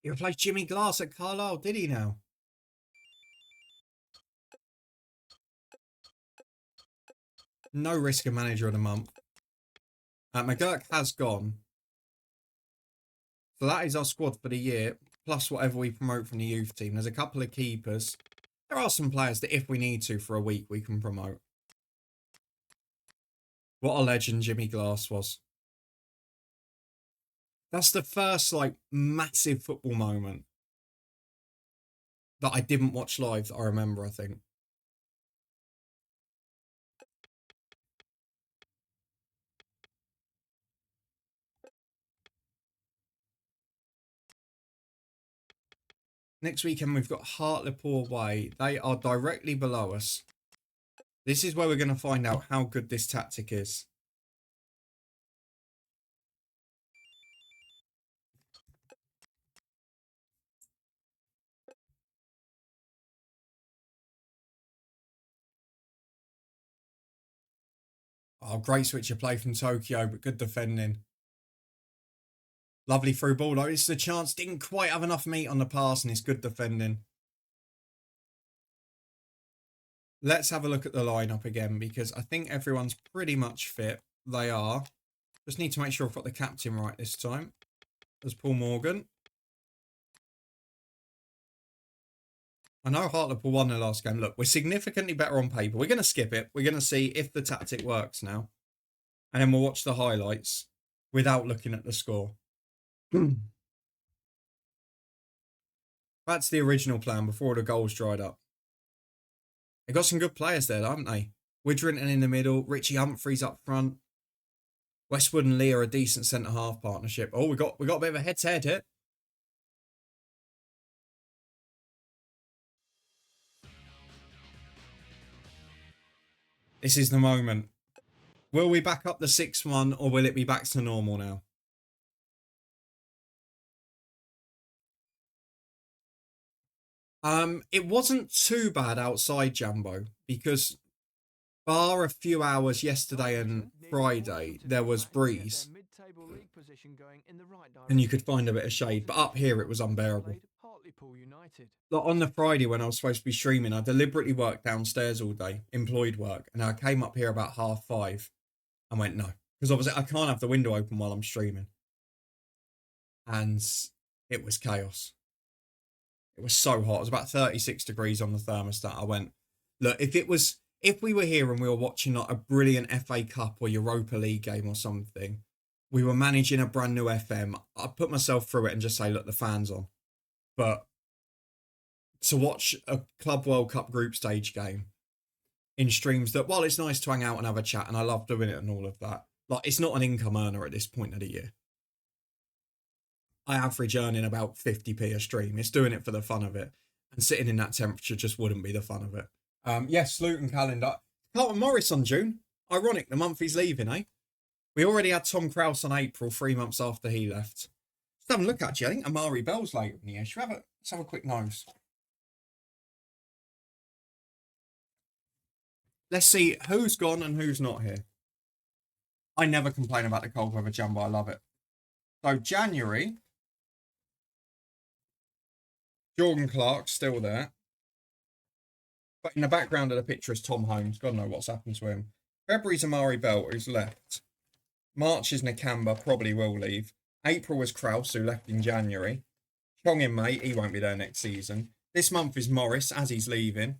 A: He replaced Jimmy Glass at Carlisle, did he now? No risk of manager of the month. McGurk has gone. So that is our squad for the year, plus whatever we promote from the youth team. There's a couple of keepers. There are some players that if we need to for a week, we can promote. What a legend Jimmy Glass was. That's the first, like, massive football moment that I didn't watch live that I remember, I think. Next weekend, we've got Hartlepool away. They are directly below us. This is where we're going to find out how good this tactic is. Oh, great switch of play from Tokyo, but good defending. Lovely through ball, though. It's the chance. Didn't quite have enough meat on the pass, and it's good defending. Let's have a look at the lineup again, because I think everyone's pretty much fit. They are. Just need to make sure I've got the captain right this time. There's Paul Morgan. I know Hartlepool won their last game. Look, we're significantly better on paper. We're going to skip it. We're going to see if the tactic works now. And then we'll watch the highlights without looking at the score. Back to the original plan before all the goals dried up. They got some good players there, haven't they? Widrington in the middle, Richie Humphreys up front. Westwood and Lee are a decent centre-half partnership. Oh, we got a bit of a head-to-head here. This is the moment. Will we back up the 6-1 or will it be back to normal now? It wasn't too bad outside Jambo because bar a few hours yesterday and Friday, there was breeze and you could find a bit of shade, but up here it was unbearable. Like on the Friday when I was supposed to be streaming, I deliberately worked downstairs all day, employed work, and I came up here about 5:30 and went no, because obviously I can't have the window open while I'm streaming, and it was chaos. It was so hot. It was about 36 degrees on the thermostat. I went, look, if we were here and we were watching like a brilliant FA Cup or Europa League game or something, we were managing a brand new FM, I'd put myself through it and just say, look, the fan's on. But to watch a Club World Cup group stage game in streams that, while it's nice to hang out and have a chat, and I love doing it and all of that, like it's not an income earner at this point of the year. I average earning about 50p a stream. It's doing it for the fun of it. And sitting in that temperature just wouldn't be the fun of it. Yes, Luton calendar. Carlton Morris on June. Ironic, the month he's leaving, eh? We already had Tom Krause on April, 3 months after he left. Let's have a look, actually. I think Amari Bell's later in the year. Let's have a quick nose. Let's see who's gone and who's not here. I never complain about the cold weather jumbo. I love it. So January, Jordan Clark's still there. But in the background of the picture is Tom Holmes. God knows what's happened to him. February's Amari Bell, who's left. March is Nakamba, probably will leave. April was Krause, who left in January. Chong in May, he won't be there next season. This month is Morris, as he's leaving.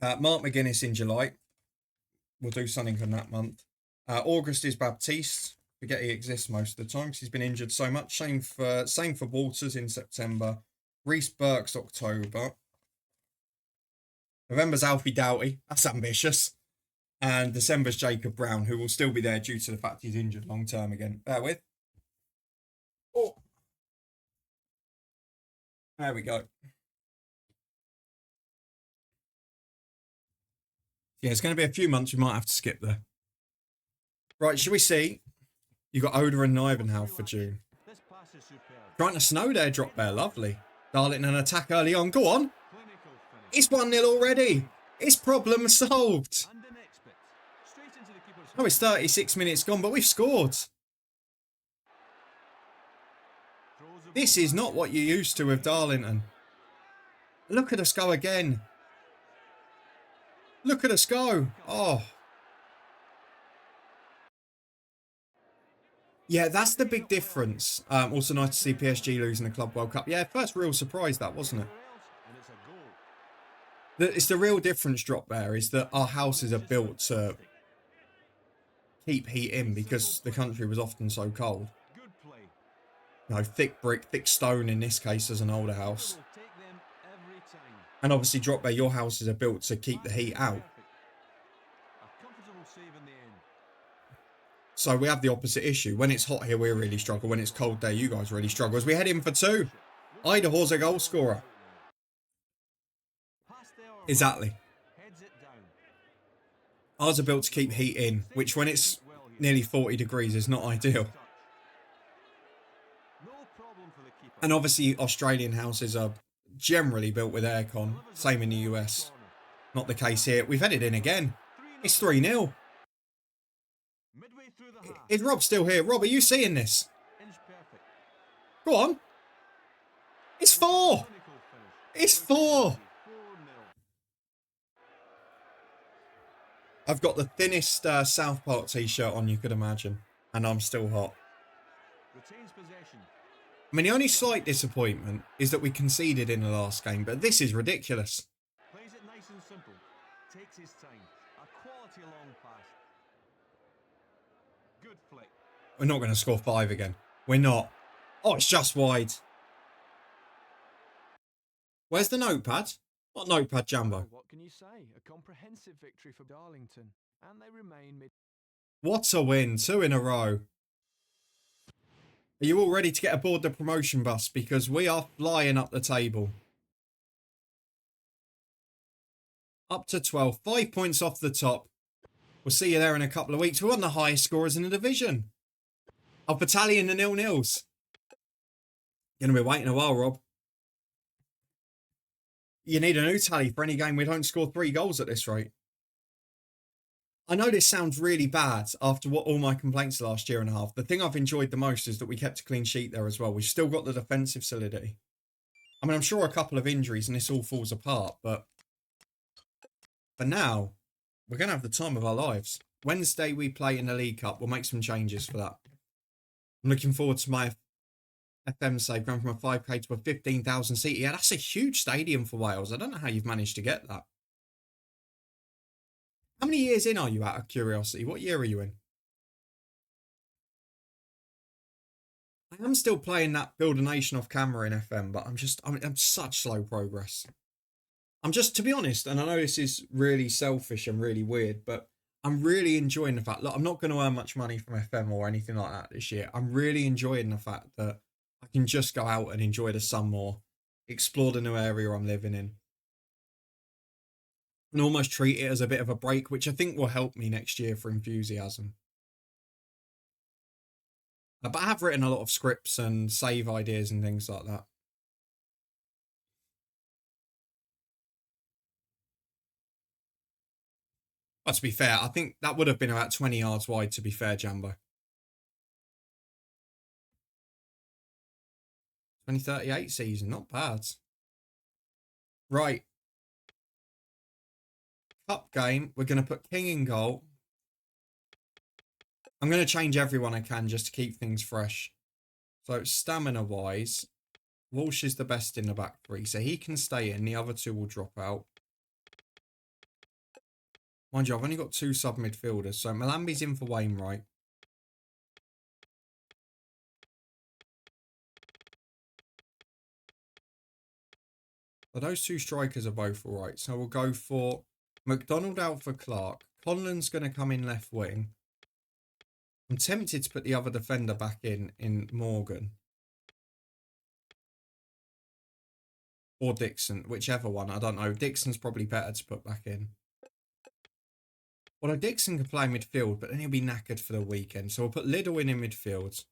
A: Mark McGuinness in July. We'll do something on that month. August is Baptiste. Forget he exists most of the time because he's been injured so much. Same for Walters in September. Reece Burks October. November's Alfie Doughty. That's ambitious. And December's Jacob Brown, who will still be there due to the fact he's injured long term again. Bear with. Oh. There we go. Yeah, it's going to be a few months we might have to skip there. Right, should we see? You got Oda and Nivenhouse for June. Trying to snow there, drop there. Lovely. Darlington an attack early on. Go on. It's 1-0 already. It's problem solved. Oh, it's 36 minutes gone, but we've scored. This is not what you're used to with Darlington. Look at us go again. Look at us go. Oh. Yeah, that's the big difference. Also nice to see PSG losing the Club World Cup. Yeah, first real surprise that, wasn't it? It's the real difference, drop there, is that our houses are built to keep heat in because the country was often so cold. You know, thick brick, thick stone in this case as an older house. And obviously, drop there, your houses are built to keep the heat out. So we have the opposite issue. When it's hot here, we really struggle. When it's cold there, you guys really struggle. As we head in for 2. Idaho's a goal scorer. Exactly. Ours are built to keep heat in, which when it's nearly 40 degrees is not ideal. And obviously, Australian houses are generally built with aircon. Same in the US. Not the case here. We've headed in again. It's 3-0. Is Rob still here? Rob, are you seeing this? Go on. It's 4. It's 4. I've got the thinnest South Park t-shirt on you could imagine. And I'm still hot. I mean, the only slight disappointment is that we conceded in the last game, but this is ridiculous. Plays it nice and simple. Takes his time. A quality long pass. Good flick. We're not going to score 5 again. We're not. Oh, it's just wide. Where's the notepad? What notepad, Jumbo?
B: Well, what can you say? A comprehensive victory for Darlington, and they remain mid.
A: What a win. 2 in a row. Are you all ready to get aboard the promotion bus? Because we are flying up the table. Up to 12. 5 points off the top. We'll see you there in a couple of weeks. We're one of the highest scorers in the division. Our battalion, the 0-0s. Going to be waiting a while, Rob. You need a new tally for any game we don't score 3 goals at this rate. I know this sounds really bad after what all my complaints last year and a half. The thing I've enjoyed the most is that we kept a clean sheet there as well. We've still got the defensive solidity. I mean, I'm sure a couple of injuries and this all falls apart, but for now, we're going to have the time of our lives. Wednesday, we play in the League Cup. We'll make some changes for that. I'm looking forward to my FM save going from a 5k to a 15,000 seat. Yeah, that's a huge stadium for Wales. I don't know how you've managed to get that. How many years in are you, out of curiosity? What year are you in? I am still playing that Build a Nation off camera in FM, but I'm such slow progress. I'm just, to be honest, and I know this is really selfish and really weird, but I'm really enjoying the fact, look, I'm not going to earn much money from FM or anything like that this year. I'm really enjoying the fact that I can just go out and enjoy the sun more, explore the new area I'm living in, and almost treat it as a bit of a break, which I think will help me next year for enthusiasm. But I have written a lot of scripts and save ideas and things like that. But to be fair, I think that would have been about 20 yards wide, to be fair, Jumbo. 2038 season, not bad. Right. Cup game, we're going to put King in goal. I'm going to change everyone I can just to keep things fresh. So stamina-wise, Walsh is the best in the back 3, so he can stay in. The other 2 will drop out. Mind you, I've only got 2 sub-midfielders, so Malambi's in for Wainwright. But those 2 strikers are both all right, so we'll go for McDonald out for Clark. Conlon's going to come in left wing. I'm tempted to put the other defender back in Morgan. Or Dixon, whichever one, I don't know. Dixon's probably better to put back in. Although Dixon can play midfield, but then he'll be knackered for the weekend. So we'll put Liddle in midfield.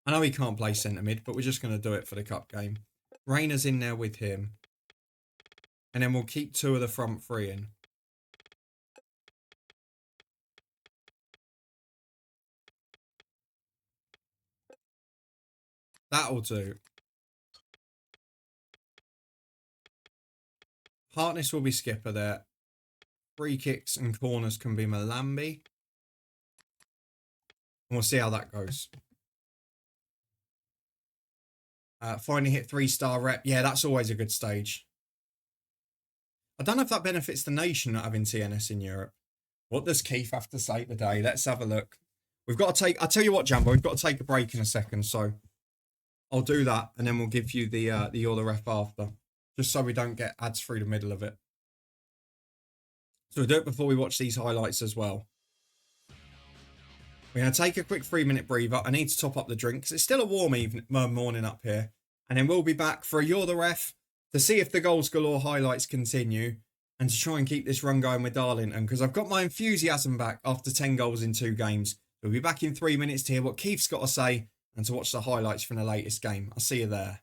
A: I know he can't play centre mid, but we're just going to do it for the cup game. Rayner's in there with him. And then we'll keep 2 of the front 3 in. That'll do. Hartness will be skipper there. Free kicks and corners can be Malambi. And we'll see how that goes. Finally hit 3-star rep. Yeah, that's always a good stage. I don't know if that benefits the nation not having TNS in Europe. What does Keith have to say today? Let's have a look. We've got to take... I'll tell you what, Jumbo, we've got to take a break in a second, so I'll do that, and then we'll give you the You're the Ref after, just so we don't get ads through the middle of it. So we'll do it before we watch these highlights as well. We're going to take a quick 3-minute breather. I need to top up the drink because it's still a warm morning up here. And then we'll be back for a You're the Ref to see if the goals galore highlights continue and to try and keep this run going with Darlington, because I've got my enthusiasm back after 10 goals in 2 games. We'll be back in 3 minutes to hear what Keith's got to say and to watch the highlights from the latest game. I'll see you there.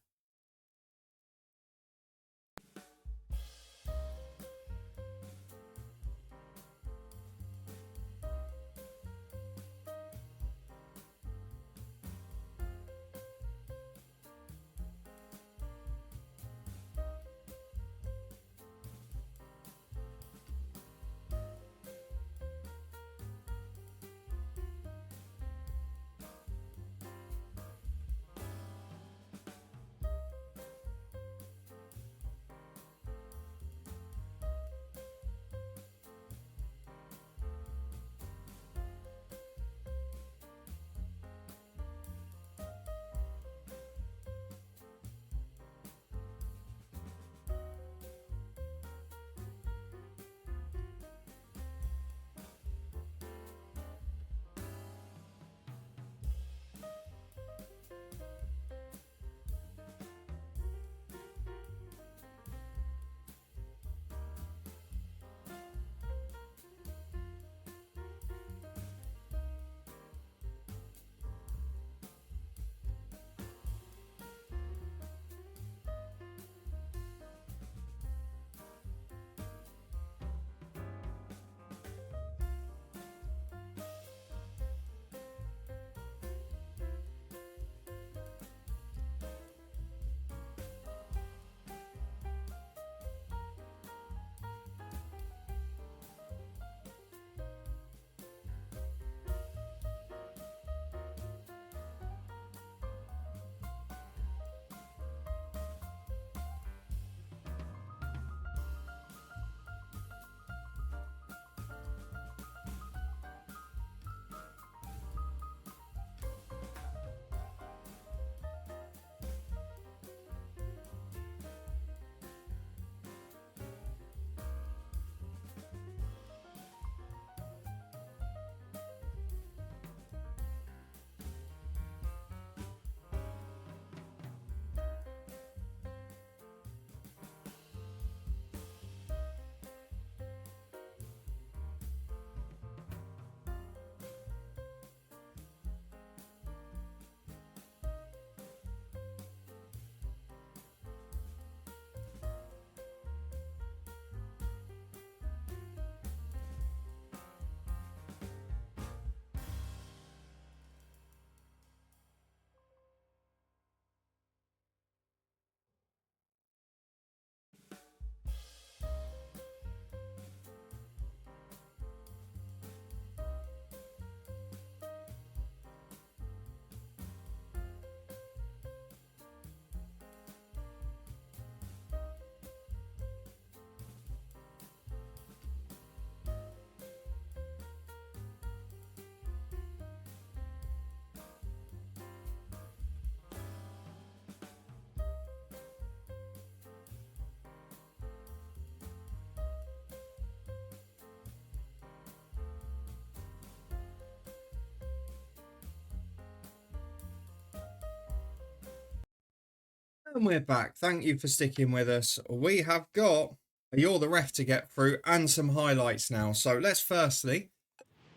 A: And we're back. Thank you for sticking with us. We have got a You're the Ref to get through and some highlights now. So let's firstly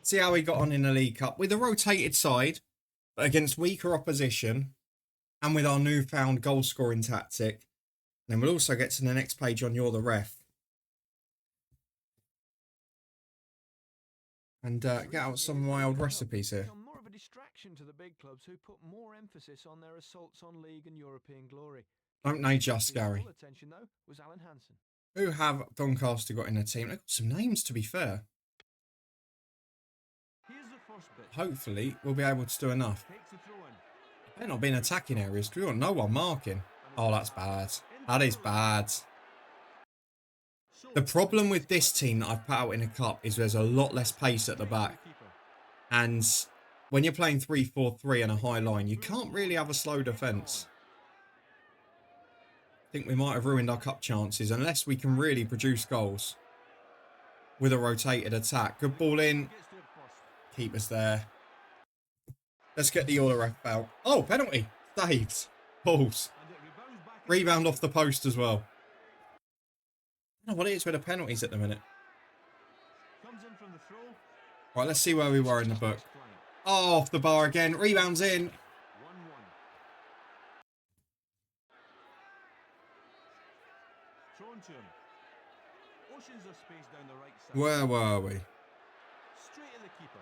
A: see how we got on in the League Cup with a rotated side, but against weaker opposition and with our newfound goal scoring tactic. And then we'll also get to the next page on You're the Ref. And get out some of my old recipes here.
B: More of a distraction to the big clubs who put more emphasis on their assaults on league and European glory.
A: Don't they just, Gary?
B: Full attention though was Alan Hansen.
A: Who have Doncaster got in the team? They've got some names, to be fair.
B: Here's the first bit.
A: Hopefully, we'll be able to do enough.
B: Takes the throw in.
A: They're not being attacking areas because we got no one marking. Oh, that's bad. That is bad. The problem with this team that I've put out in a cup is there's a lot less pace at the back. And when you're playing 3-4-3 and a high line, you can't really have a slow defence. I think we might have ruined our cup chances unless we can really produce goals with a rotated attack. Good ball in. Keeper's there. Let's get the You're the Ref out. Oh, penalty. Saved. Balls. Rebound off the post as well. I don't know what it is with the penalties at the minute. Right, let's see where we were in the book. Oh, off the bar again. Rebounds in. Where were we?
B: Straight to the keeper.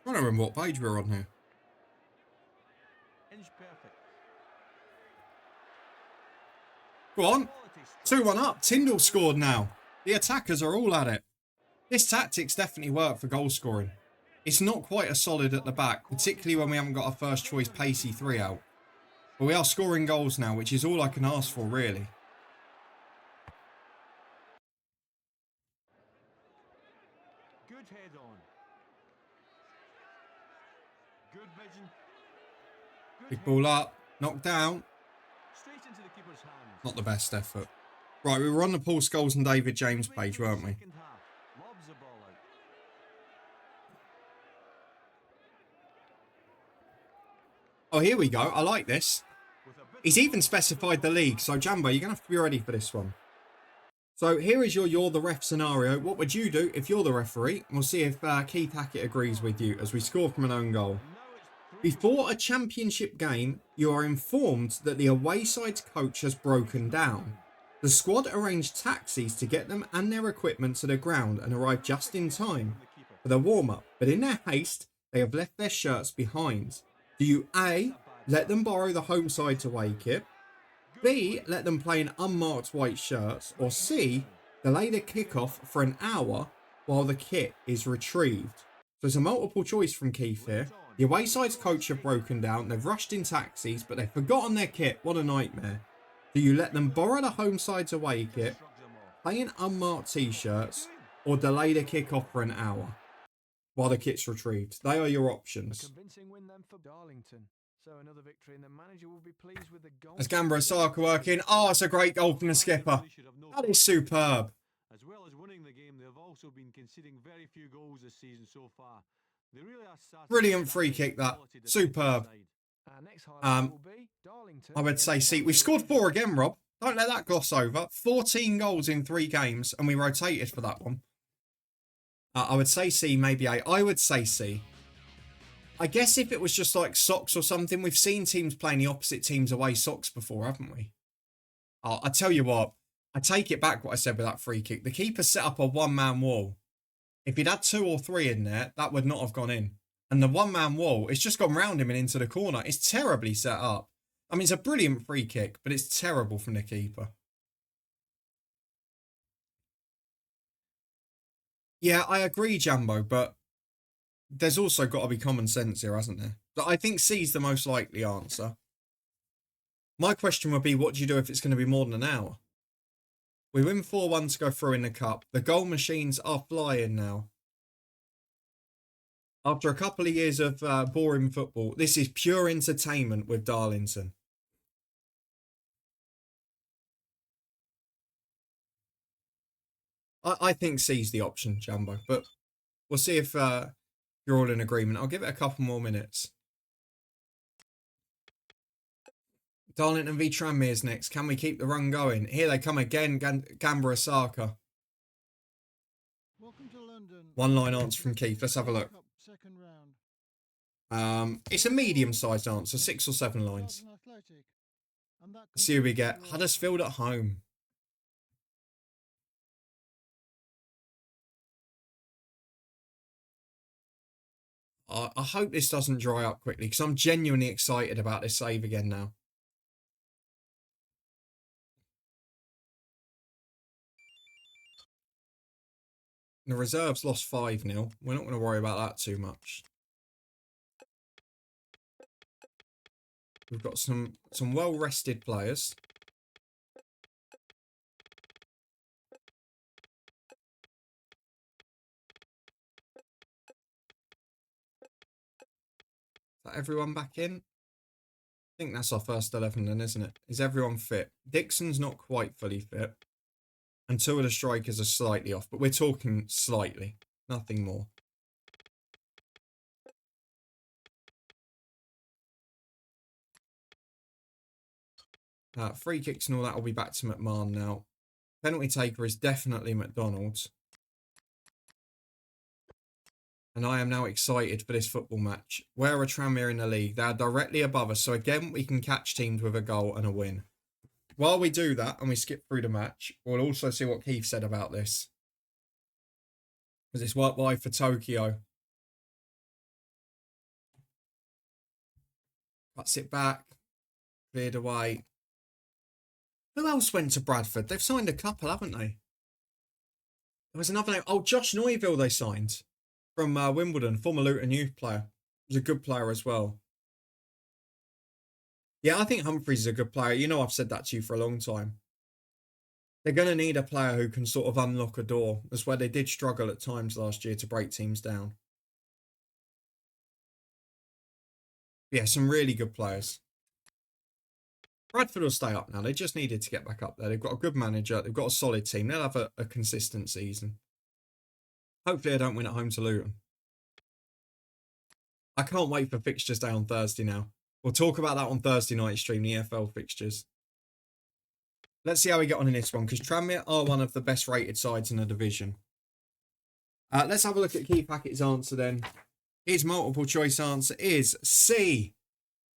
A: I don't remember what page we were on here.
B: Inch perfect.
A: Go on. 2-1 up. Tyndall scored now. The attackers are all at it. This tactic's definitely worked for goal scoring. It's not quite as solid at the back, particularly when we haven't got our first choice pacey 3 out. But we are scoring goals now, which is all I can ask for, really.
B: Good head on. Good vision.
A: Big ball up. Knocked down.
B: Straight into the keeper's hands.
A: Not the best effort. Right, we were on the Paul Scholes and David James page, weren't we?
B: Second half. Lobs the ball out.
A: Oh, here we go. I like this. He's even specified the league. So, Jambo, you're going to have to be ready for this one. So, here is your You're the Ref scenario. What would you do if you're the referee? And we'll see if Keith Hackett agrees with you as we score from an own goal. Before a championship game, you are informed that the away side's coach has broken down. The squad arranged taxis to get them and their equipment to the ground and arrive just in time for the warm-up. But in their haste, they have left their shirts behind. Do you A, let them borrow the home side's away kit, B, let them play in unmarked white shirts, or C, delay the kickoff for an hour while the kit is retrieved? So it's a multiple choice from Keith here. The away side's coach have broken down, they've rushed in taxis, but they've forgotten their kit. What a nightmare. Do you let them borrow the home side's away kit, play in unmarked t-shirts, or delay the kickoff for an hour while the kit's retrieved? They are your options.
B: A convincing win then for Darlington. So another victory, and the manager will be pleased with the goal.
A: As Gamba and Saka working. Oh, it's a great goal from the skipper. That is superb.
B: As well as winning the game, they have also been conceding very few goals this season so far. They really are
A: Brilliant free kick, that. Superb. I would say C. We've scored 4 again, Rob. Don't let that gloss over. 14 goals in 3 games, and we rotated for that one. I would say C, maybe A. I would say C. I guess if it was just like socks or something, we've seen teams playing the opposite team's away socks before, haven't we? Oh, I tell you what, I take it back what I said with that free kick. The keeper set up a one-man wall. If he'd had 2 or 3 in there, that would not have gone in. And the one-man wall, it's just gone round him and into the corner. It's terribly set up. I mean, it's a brilliant free kick, but it's terrible from the keeper. Yeah, I agree, Jambo, but there's also got to be common sense here, hasn't there? But I think C's the most likely answer. My question would be, what do you do if it's going to be more than an hour? We win 4-1 to go through in the cup. The goal machines are flying now. After a couple of years of boring football, this is pure entertainment with Darlington. I think C's the option, Jumbo, but we'll see if you're all in agreement. I'll give it a couple more minutes. Darlington v Tranmere's next. Can we keep the run going? Here they come again, Gamba Osaka. One line answer from Keith. Let's have a look. It's a medium-sized answer, 6 or 7 lines. Let's see who we get. Huddersfield at home. I hope this doesn't dry up quickly because I'm genuinely excited about this save again now. The reserves lost 5-0. We're not going to worry about that too much. We've got some well-rested players. Is that everyone back in? I think that's our first 11 then, isn't it? Is everyone fit? Dixon's not quite fully fit. And 2 of the strikers are slightly off, but we're talking slightly. Nothing more. Free kicks and all that will be back to McMahon now. Penalty taker is definitely McDonald's. And I am now excited for this football match. Where are Tranmere in the league? They are directly above us. So again, we can catch teams with a goal and a win. While we do that and we skip through the match, we'll also see what Keith said about this. Because it's worked live for Tokyo. Cuts it back. Cleared away. Who else went to Bradford? They've signed a couple, haven't they? There was another name. Oh, Josh Neuville they signed. From Wimbledon, former Luton youth player. He's a good player as well. Yeah, I think Humphreys is a good player. You know, I've said that to you for a long time. They're going to need a player who can sort of unlock a door. That's where they did struggle at times last year to break teams down. Yeah, some really good players. Bradford will stay up now. They just needed to get back up there. They've got a good manager. They've got a solid team. They'll have a consistent season. Hopefully, I don't win at home to Luton. I can't wait for fixtures day on Thursday now. We'll talk about that on Thursday night stream, the EFL fixtures. Let's see how we get on in this one, because Tranmere are one of the best rated sides in the division. Let's have a look at Keith Hackett's answer then. His multiple choice answer is C.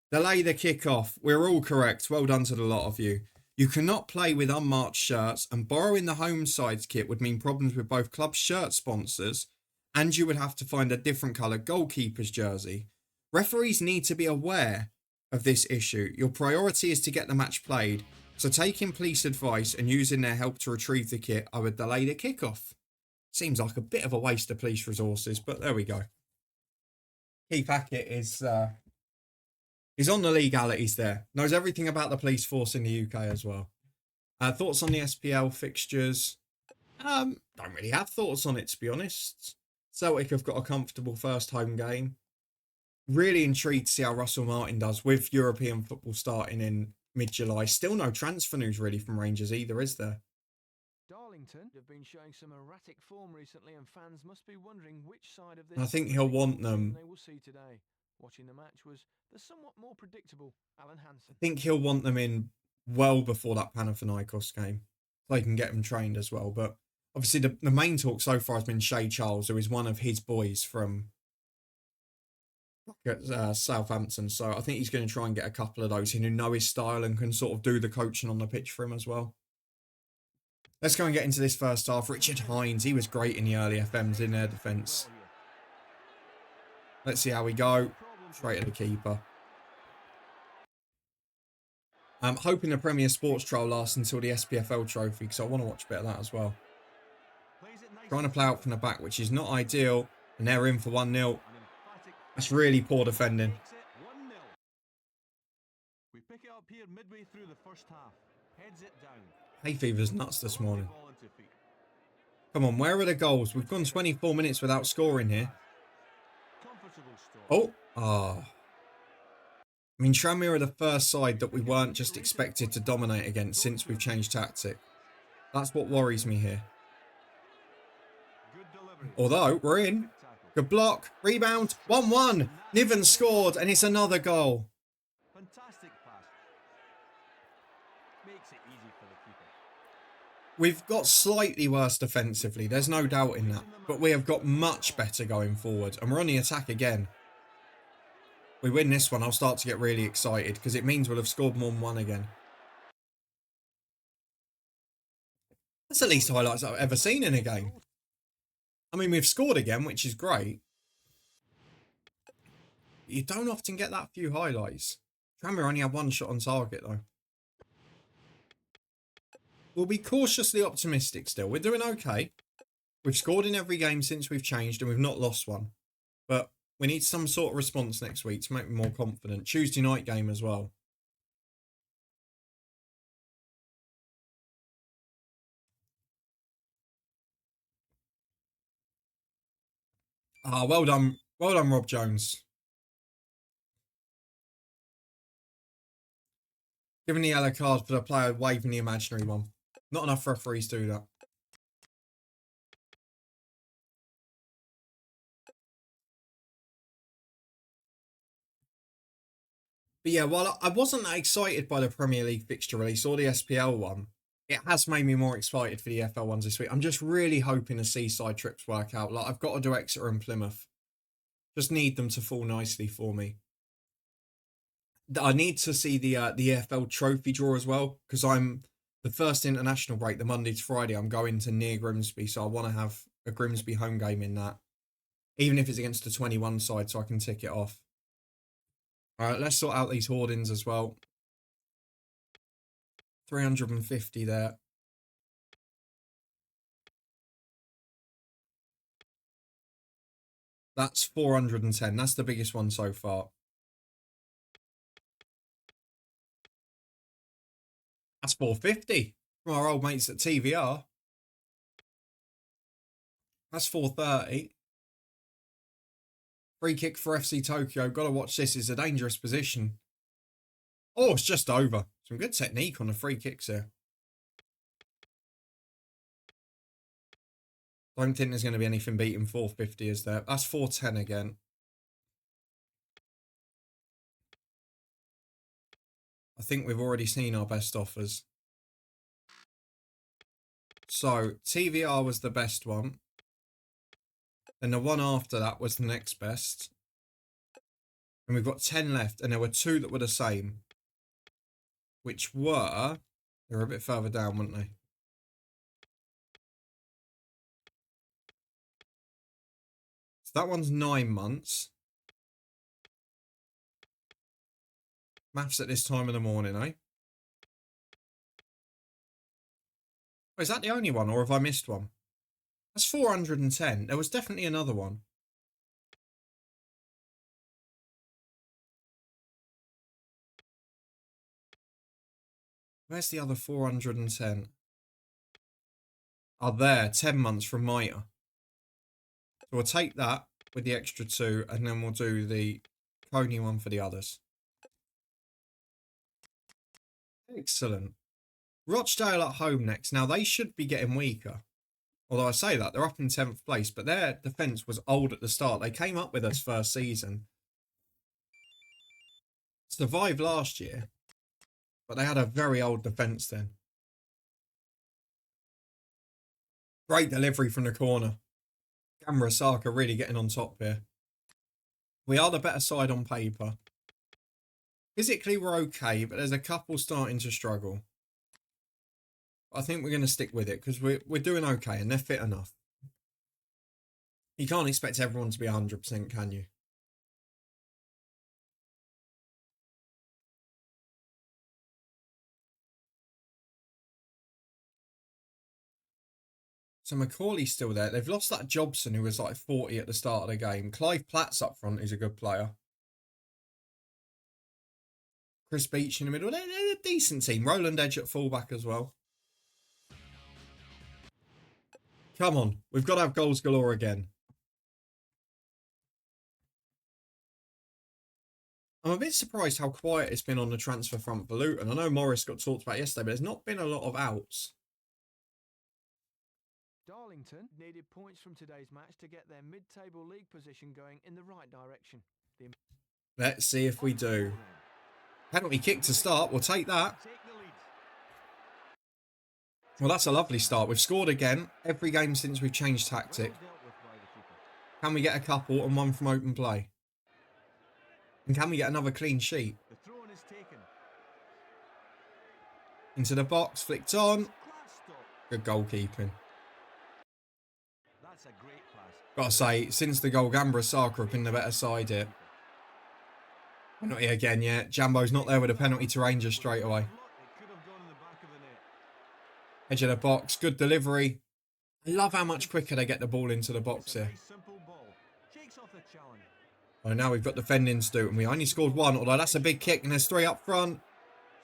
A: Delay the kickoff. We're all correct. Well done to the lot of you. You cannot play with unmarked shirts, and borrowing the home side's kit would mean problems with both club shirt sponsors, and you would have to find a different colour goalkeeper's jersey. Referees need to be aware of this issue. Your priority is to get the match played, so taking police advice and using their help to retrieve the kit, I would delay the kickoff. Seems like a bit of a waste of police resources, but there we go. Keith Hackett is on the legalities there. Knows everything about the police force in the UK as well. Thoughts on the SPL fixtures? Don't really have thoughts on it, to be honest. Celtic have got a comfortable first home game. Really intrigued to see how Russell Martin does with European football starting in mid-July. Still no transfer news really from Rangers either, is there?
B: Darlington have been showing some erratic form recently, and fans must be wondering which side of this
A: I think he'll want them.
B: They will see today. Watching the match was the somewhat more predictable Alan Hansen.
A: I think he'll want them in well before that Panathinaikos game, so they can get them trained as well. But obviously the main talk so far has been Shea Charles, who is one of his boys from Southampton. So I think he's going to try and get a couple of those in who know his style and can sort of do the coaching on the pitch for him as well. Let's go and get into this first half. Richard Hines, he was great in the early FMs in their defence. Let's see how we go. Straight at the keeper. I'm hoping the Premier Sports trial lasts until the SPFL trophy, because I want to watch a bit of that as well. Trying to play out from the back, which is not ideal. And they're in for 1-0. That's really poor defending.
B: We pick it up here midway through the first half. Heads it down.
A: Hay fever's nuts this morning. Come on, where are the goals? We've gone 24 minutes without scoring here. Oh. I mean, Tranmere are the first side that we weren't just expected to dominate against since we've changed tactic. That's what worries me here. Although, we're in. Good block. Rebound. 1-1. Niven scored, and it's another goal.
B: Fantastic pass.
A: We've got slightly worse defensively, there's no doubt in that. But we have got much better going forward. And we're on the attack again. We win this one, I'll start to get really excited because it means we'll have scored more than one again. That's the least highlights I've ever seen in a game. I mean, we've scored again, which is great. You don't often get that few highlights. Tranmere only had one shot on target, though. We'll be cautiously optimistic still. We're doing okay. We've scored in every game since we've changed, and we've not lost one. But we need some sort of response next week to make me more confident. Tuesday night game as well. Ah, well done. Well done, Rob Jones. Giving the yellow card for the player waving the imaginary one. Not enough referees do that. But yeah, while I wasn't that excited by the Premier League fixture release or the SPL one, it has made me more excited for the FL ones this week. I'm just really hoping the seaside trips work out. Like, I've got to do Exeter and Plymouth. Just need them to fall nicely for me. I need to see the EFL trophy draw as well, because I'm the first international break, the Monday to Friday, I'm going to near Grimsby, so I want to have a Grimsby home game in that, even if it's against the 21 side, so I can tick it off. All right, let's sort out these hoardings as well. 350 there. That's 410. That's the biggest one so far. That's 450 from our old mates at TVR. That's 430. Free kick for FC Tokyo. Got to watch this. It's a dangerous position. Oh, it's just over. Some good technique on the free kicks here. Don't think there's going to be anything beating 450, is there? That's 410 again. I think we've already seen our best offers. So, TVR was the best one. And the one after that was the next best. And we've got 10 left. And there were two that were the same. Which were... They were a bit further down, weren't they? So that one's 9 months. Maths at this time of the morning, eh? Oh, is that the only one, or have I missed one? That's 410. There was definitely another one. Where's the other 410? Oh, there. 10 months from Mitre. So we'll take that with the extra 2, and then we'll do the Coney one for the others. Excellent. Rochdale at home next. Now, they should be getting weaker. Although I say that, they're up in 10th place, but their defence was old at the start. They came up with us first season. Survived last year, but they had a very old defence then. Great delivery from the corner. Gamera Saka really getting on top here. We are the better side on paper. Physically, we're okay, but there's a couple starting to struggle. I think we're going to stick with it because we're doing okay and they're fit enough. You can't expect everyone to be 100%, can you? So Macaulay's still there. They've lost that Jobson who was like 40 at the start of the game. Clive Platt's up front, who's a good player. Chris Beach in the middle. They're a decent team. Roland Edge at fullback as well. Come on. We've got to have goals galore again. I'm a bit surprised how quiet it's been on the transfer front for Luton. I know Morris got talked about yesterday, but there's not been a lot of outs.
B: Darlington needed points from today's match to get their mid-table league position going in the right direction.
A: Let's see if we do. Penalty kick to start. We'll take that. Well, that's a lovely start. We've scored again every game since we've changed tactic.
B: Well dealt with by the keeper.
A: Can we get a couple and one from open play? And can we get another clean sheet?
B: The throw-in is taken.
A: Into the box, flicked on.
B: Class stop.
A: Good goalkeeping.
B: That's a great pass.
A: Gotta say, since the goal, Gambra Saka have been the better side here. Penalty again, yeah. Jambo's not there with a penalty to Rangers straight away.
B: It could have gone in the back of the net.
A: Edge of the box, good delivery. I love how much quicker they get the ball into the box
B: It's a
A: here.
B: nice simple ball. Shakes off the challenge.
A: Oh, now we've got defending to do, and we only scored one, although that's a big kick, and there's three up front.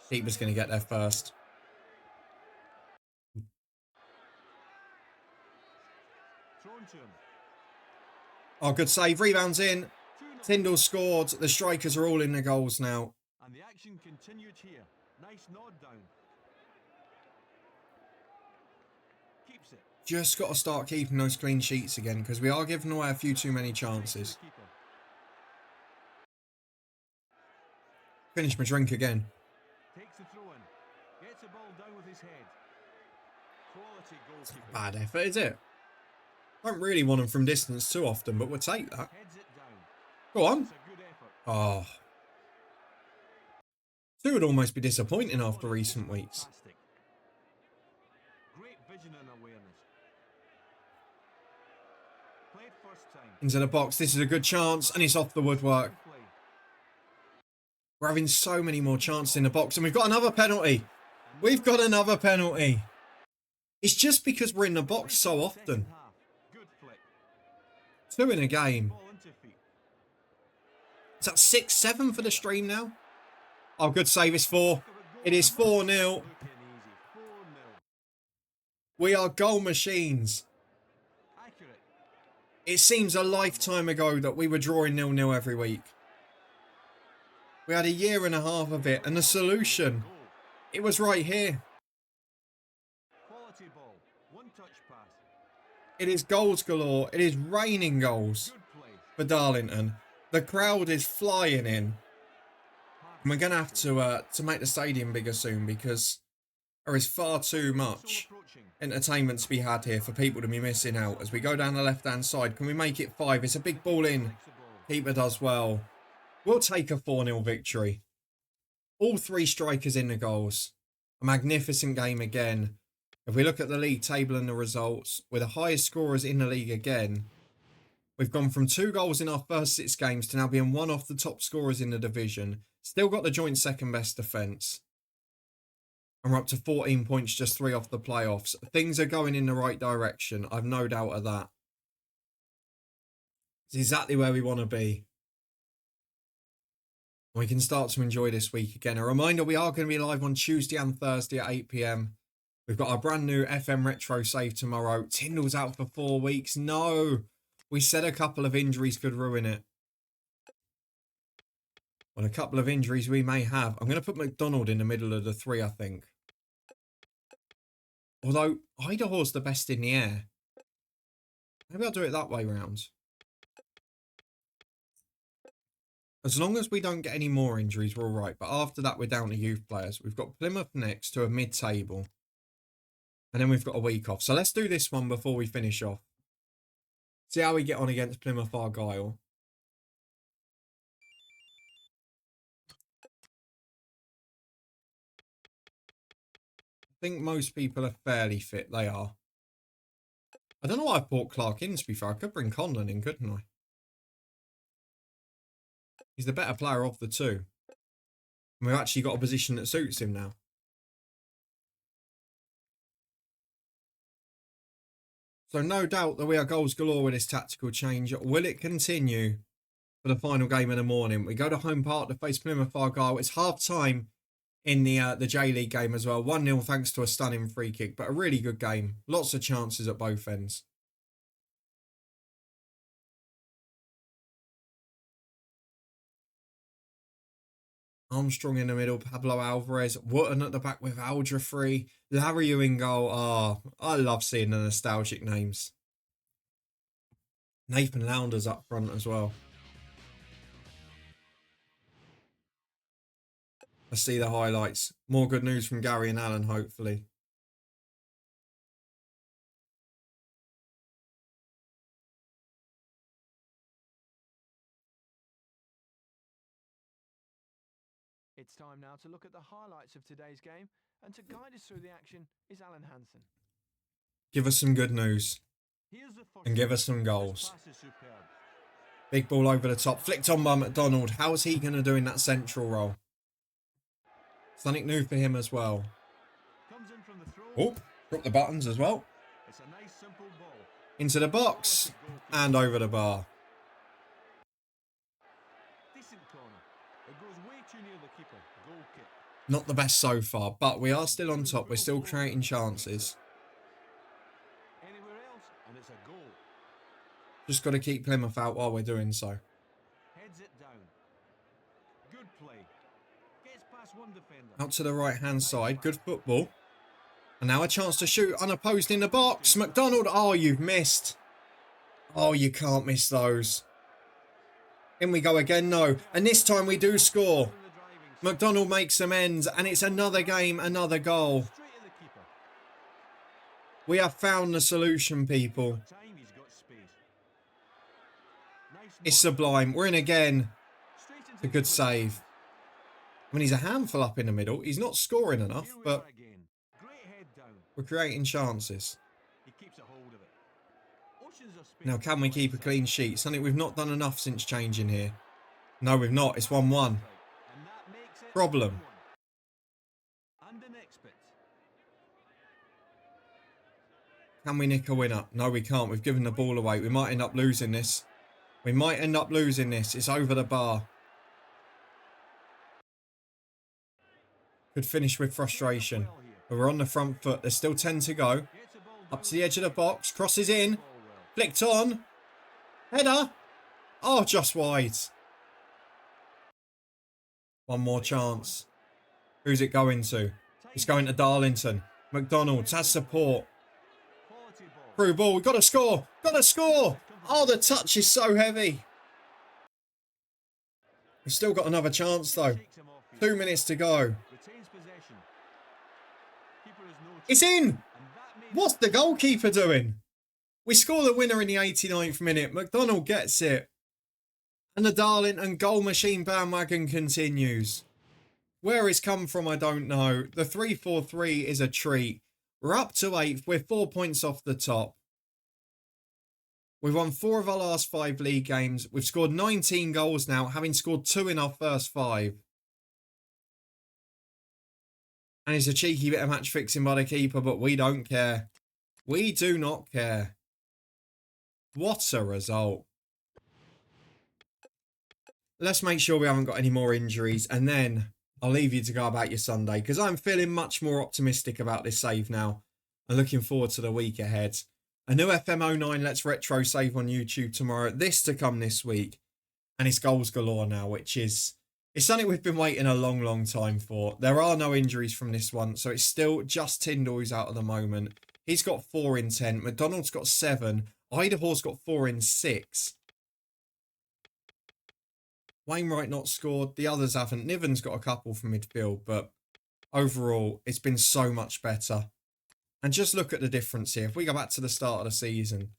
A: Keeper's going to get there first.
B: Thrown to him.
A: Oh, good save. Rebounds in.
B: 2-0.
A: Tyndall scored. The strikers are all in the goals now.
B: And the action continued here. Nice nod down. Keeps it.
A: Just got to start keeping those clean sheets again, because we are giving away a few too many
B: Straight to the
A: chances.
B: keeper.
A: Finish my drink again.
B: Takes the throw in. Gets the ball down with his head. Quality goalkeeping.
A: Bad effort, is it? Don't really want them from distance too often, but we'll take that.
B: Heads it down.
A: Go on.
B: It's a good effort.
A: Oh. Two would almost be disappointing after recent weeks.
B: Fantastic. Great vision and awareness. Played first time.
A: Into the box. This is a good chance, and it's off the woodwork.
B: Play.
A: We're having so many more chances in the box, and we've got another penalty. We've got another penalty. It's just because we're in the box so often.
B: Second half. Good flick.
A: Two in a game.
B: Ball into feet.
A: Is that 6-7 for the stream now? Oh, good save. It's 4. It is 4-0.
B: Looking easy. 4-0.
A: We are goal machines.
B: Accurate.
A: It seems a lifetime ago that we were drawing 0-0 every week. We had a year and a half of it, and the solution,
B: Goal.
A: it was right here.
B: Quality ball. One touch pass.
A: It is goals galore. It is raining goals
B: Good play.
A: for Darlington. The crowd is flying in. And we're going to have to make the stadium bigger soon, because there is far too much
B: So approaching.
A: entertainment to be had here for people to be missing out. As we go down the left-hand side, can we make it 5? It's a big ball in.
B: Takes the ball.
A: Keeper does well. We'll take a 4-0 victory. All 3 strikers in the goals. A magnificent game again. If we look at the league table and the results, we're the highest scorers in the league again. We've gone from 2 goals in our first 6 games to now being one off the top scorers in the division. Still got the joint second best defence. And we're up to 14 points, just 3 off the playoffs. Things are going in the right direction. I've no doubt of that. It's exactly where we want to be. We can start to enjoy this week again. A reminder, we are going to be live on Tuesday and Thursday at 8 p.m. We've got our brand new FM Retro save tomorrow. Tyndall's out for 4 weeks. No, we said a couple of injuries could ruin it. Well, a couple of injuries we may have. I'm going to put McDonald in the middle of the 3, I think. Although, Idaho's the best in the air. Maybe I'll do it that way round. As long as we don't get any more injuries, we're all right. But after that, we're down to youth players. We've got Plymouth next to a mid-table. And then we've got a week off. So let's do this one before we finish off. See how we get on against Plymouth Argyle. I think most people are fairly fit. They are. I don't know why I brought Clark in, to be fair. I could bring Conlon in, couldn't I? He's the better player of the 2. And we've actually got a position that suits him now. So no doubt that we are goals galore with this tactical change. Will it continue for the final game of the morning? We go to Home Park to face Plymouth Argyle. It's half time in the J-League game as well. 1-0 thanks to a stunning free kick, but a really good game. Lots of chances at both ends. Armstrong in the middle, Pablo Alvarez, Wootton at the back with Aldrafree, Larry Yu in goal. Oh, I love seeing the nostalgic names. Nathan Lowndes up front as well. Let's see the highlights. More good news from Gary and Alan, hopefully.
C: It's time now to look at the highlights of today's game, and to guide us through the action is Alan Hansen.
A: Give us some good news
B: Here's the first
A: and give
B: shot.
A: us some
B: This
A: goals.
B: pass is superb.
A: Big ball over the top, flicked on by McDonald. How's he going to do in that central role? Something new for him as well.
B: Comes in from the throw.
A: Oh, drop the buttons as well.
B: It's a nice simple ball.
A: Into the box and over the bar.
B: Decent corner. It goes way too near the keeper. Goal kick.
A: Not the best so far, but we are still on top. We're still creating chances.
B: Anywhere else, and it's a goal.
A: Just got to keep Plymouth out while we're doing so.
B: Heads it down. Good play. Gets past one defender.
A: Out to the right-hand side. Good football. And now a chance to shoot unopposed in the box. McDonald. Oh, you've missed. Oh, you can't miss those. In we go again. No. And this time we do score. McDonald makes amends. And it's another game, another goal.
B: Straight to the keeper.
A: We have found the solution, people.
B: Time he's got space. Nice
A: It's sublime. We're in again.
B: straight into
A: It's a good save. I mean, he's a handful up in the middle. He's not scoring enough,
B: Here we
A: but
B: are again. Great head down.
A: we're creating chances.
B: He keeps a hold of it. Oceans of space.
A: Now, can we keep a clean sheet? Something we've not done enough since changing here. No, we've not. It's 1-1.
B: And that makes it
A: Problem.
B: 1-1. And the next bit.
A: Can we nick a winner? No, we can't. We've given the ball away. We might end up losing this. We might end up losing this. It's over the bar. Could finish with frustration. But we're on the front foot. There's still 10 to go.
B: Gets the ball
A: Up
B: down.
A: to the edge of the box. Crosses in.
B: Ball well.
A: Flicked on. Header. Oh, just wide. One more chance. Who's it going to? It's going to Darlington. McDonald's has support.
B: Quality ball.
A: Through ball. We've got to score. Got to score. Oh, the touch is so heavy. We've still got another chance, though.
B: Takes him off his
A: 2 minutes to go.
B: Retains possession. Keeper has no
A: It's
B: chance.
A: in.
B: And that makes
A: What's the goalkeeper doing? We score the winner in the 89th minute. McDonald gets it. And the Darlington goal machine bandwagon continues. Where it's come from, I don't know. The 3-4-3 is a treat. We're up to 8th. We're 4 points off the top. We've won 4 of our last 5 league games. We've scored 19 goals now, having scored 2 in our first 5. And it's a cheeky bit of match fixing by the keeper, but we don't care. We do not care. What a result. Let's make sure we haven't got any more injuries, and then I'll leave you to go about your Sunday, because I'm feeling much more optimistic about this save now and looking forward to the week ahead. A new FM09 Let's Retro save on YouTube tomorrow. This to come this week. And it's goals galore now, which is... It's something we've been waiting a long, long time for. There are no injuries from this one, so it's still just Tyndall who's out at the moment. He's got 4 in 10. McDonald's got 7. Idaho's got 4 in 6. Wainwright not scored. The others haven't. Niven's got a couple from midfield, but overall, it's been so much better. And just look at the difference here. If we go back to the start of the season.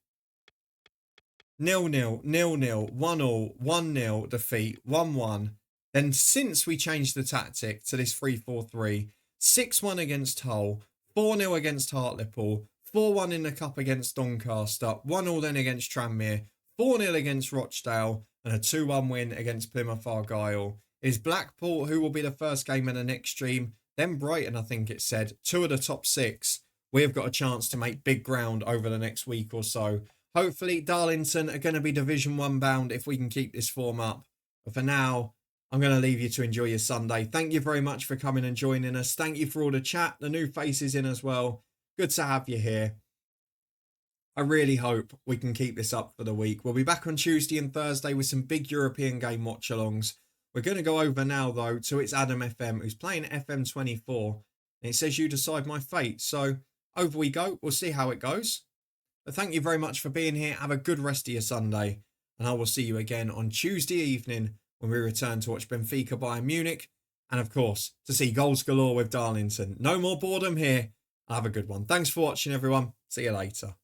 A: 0-0, 0-0, 1-1, 1-0 defeat, 1-1. Then since we changed the tactic to this 3-4-3, 6-1 against Hull, 4-0 against Hartlepool, 4-1 in the Cup against Doncaster, 1-0 then against Tranmere, 4-0 against Rochdale, and a 2-1 win against Plymouth Argyle. It is Blackpool who will be the first game in the next stream, then Brighton, I think it said, 2 of the top 6. We've got a chance to make big ground over the next week or so. Hopefully, Darlington are going to be Division 1 bound if we can keep this form up. But for now, I'm going to leave you to enjoy your Sunday. Thank you very much for coming and joining us. Thank you for all the chat, the new faces in as well. Good to have you here. I really hope we can keep this up for the week. We'll be back on Tuesday and Thursday with some big European game watch-alongs. We're going to go over now, though, to It's Adam FM, who's playing FM24. And it says you decide my fate. So over we go. We'll see how it goes. But thank you very much for being here. Have a good rest of your Sunday. And I will see you again on Tuesday evening when we return to watch Benfica Bayern Munich. And of course, to see goals galore with Darlington. No more boredom here. Have a good one. Thanks for watching, everyone. See you later.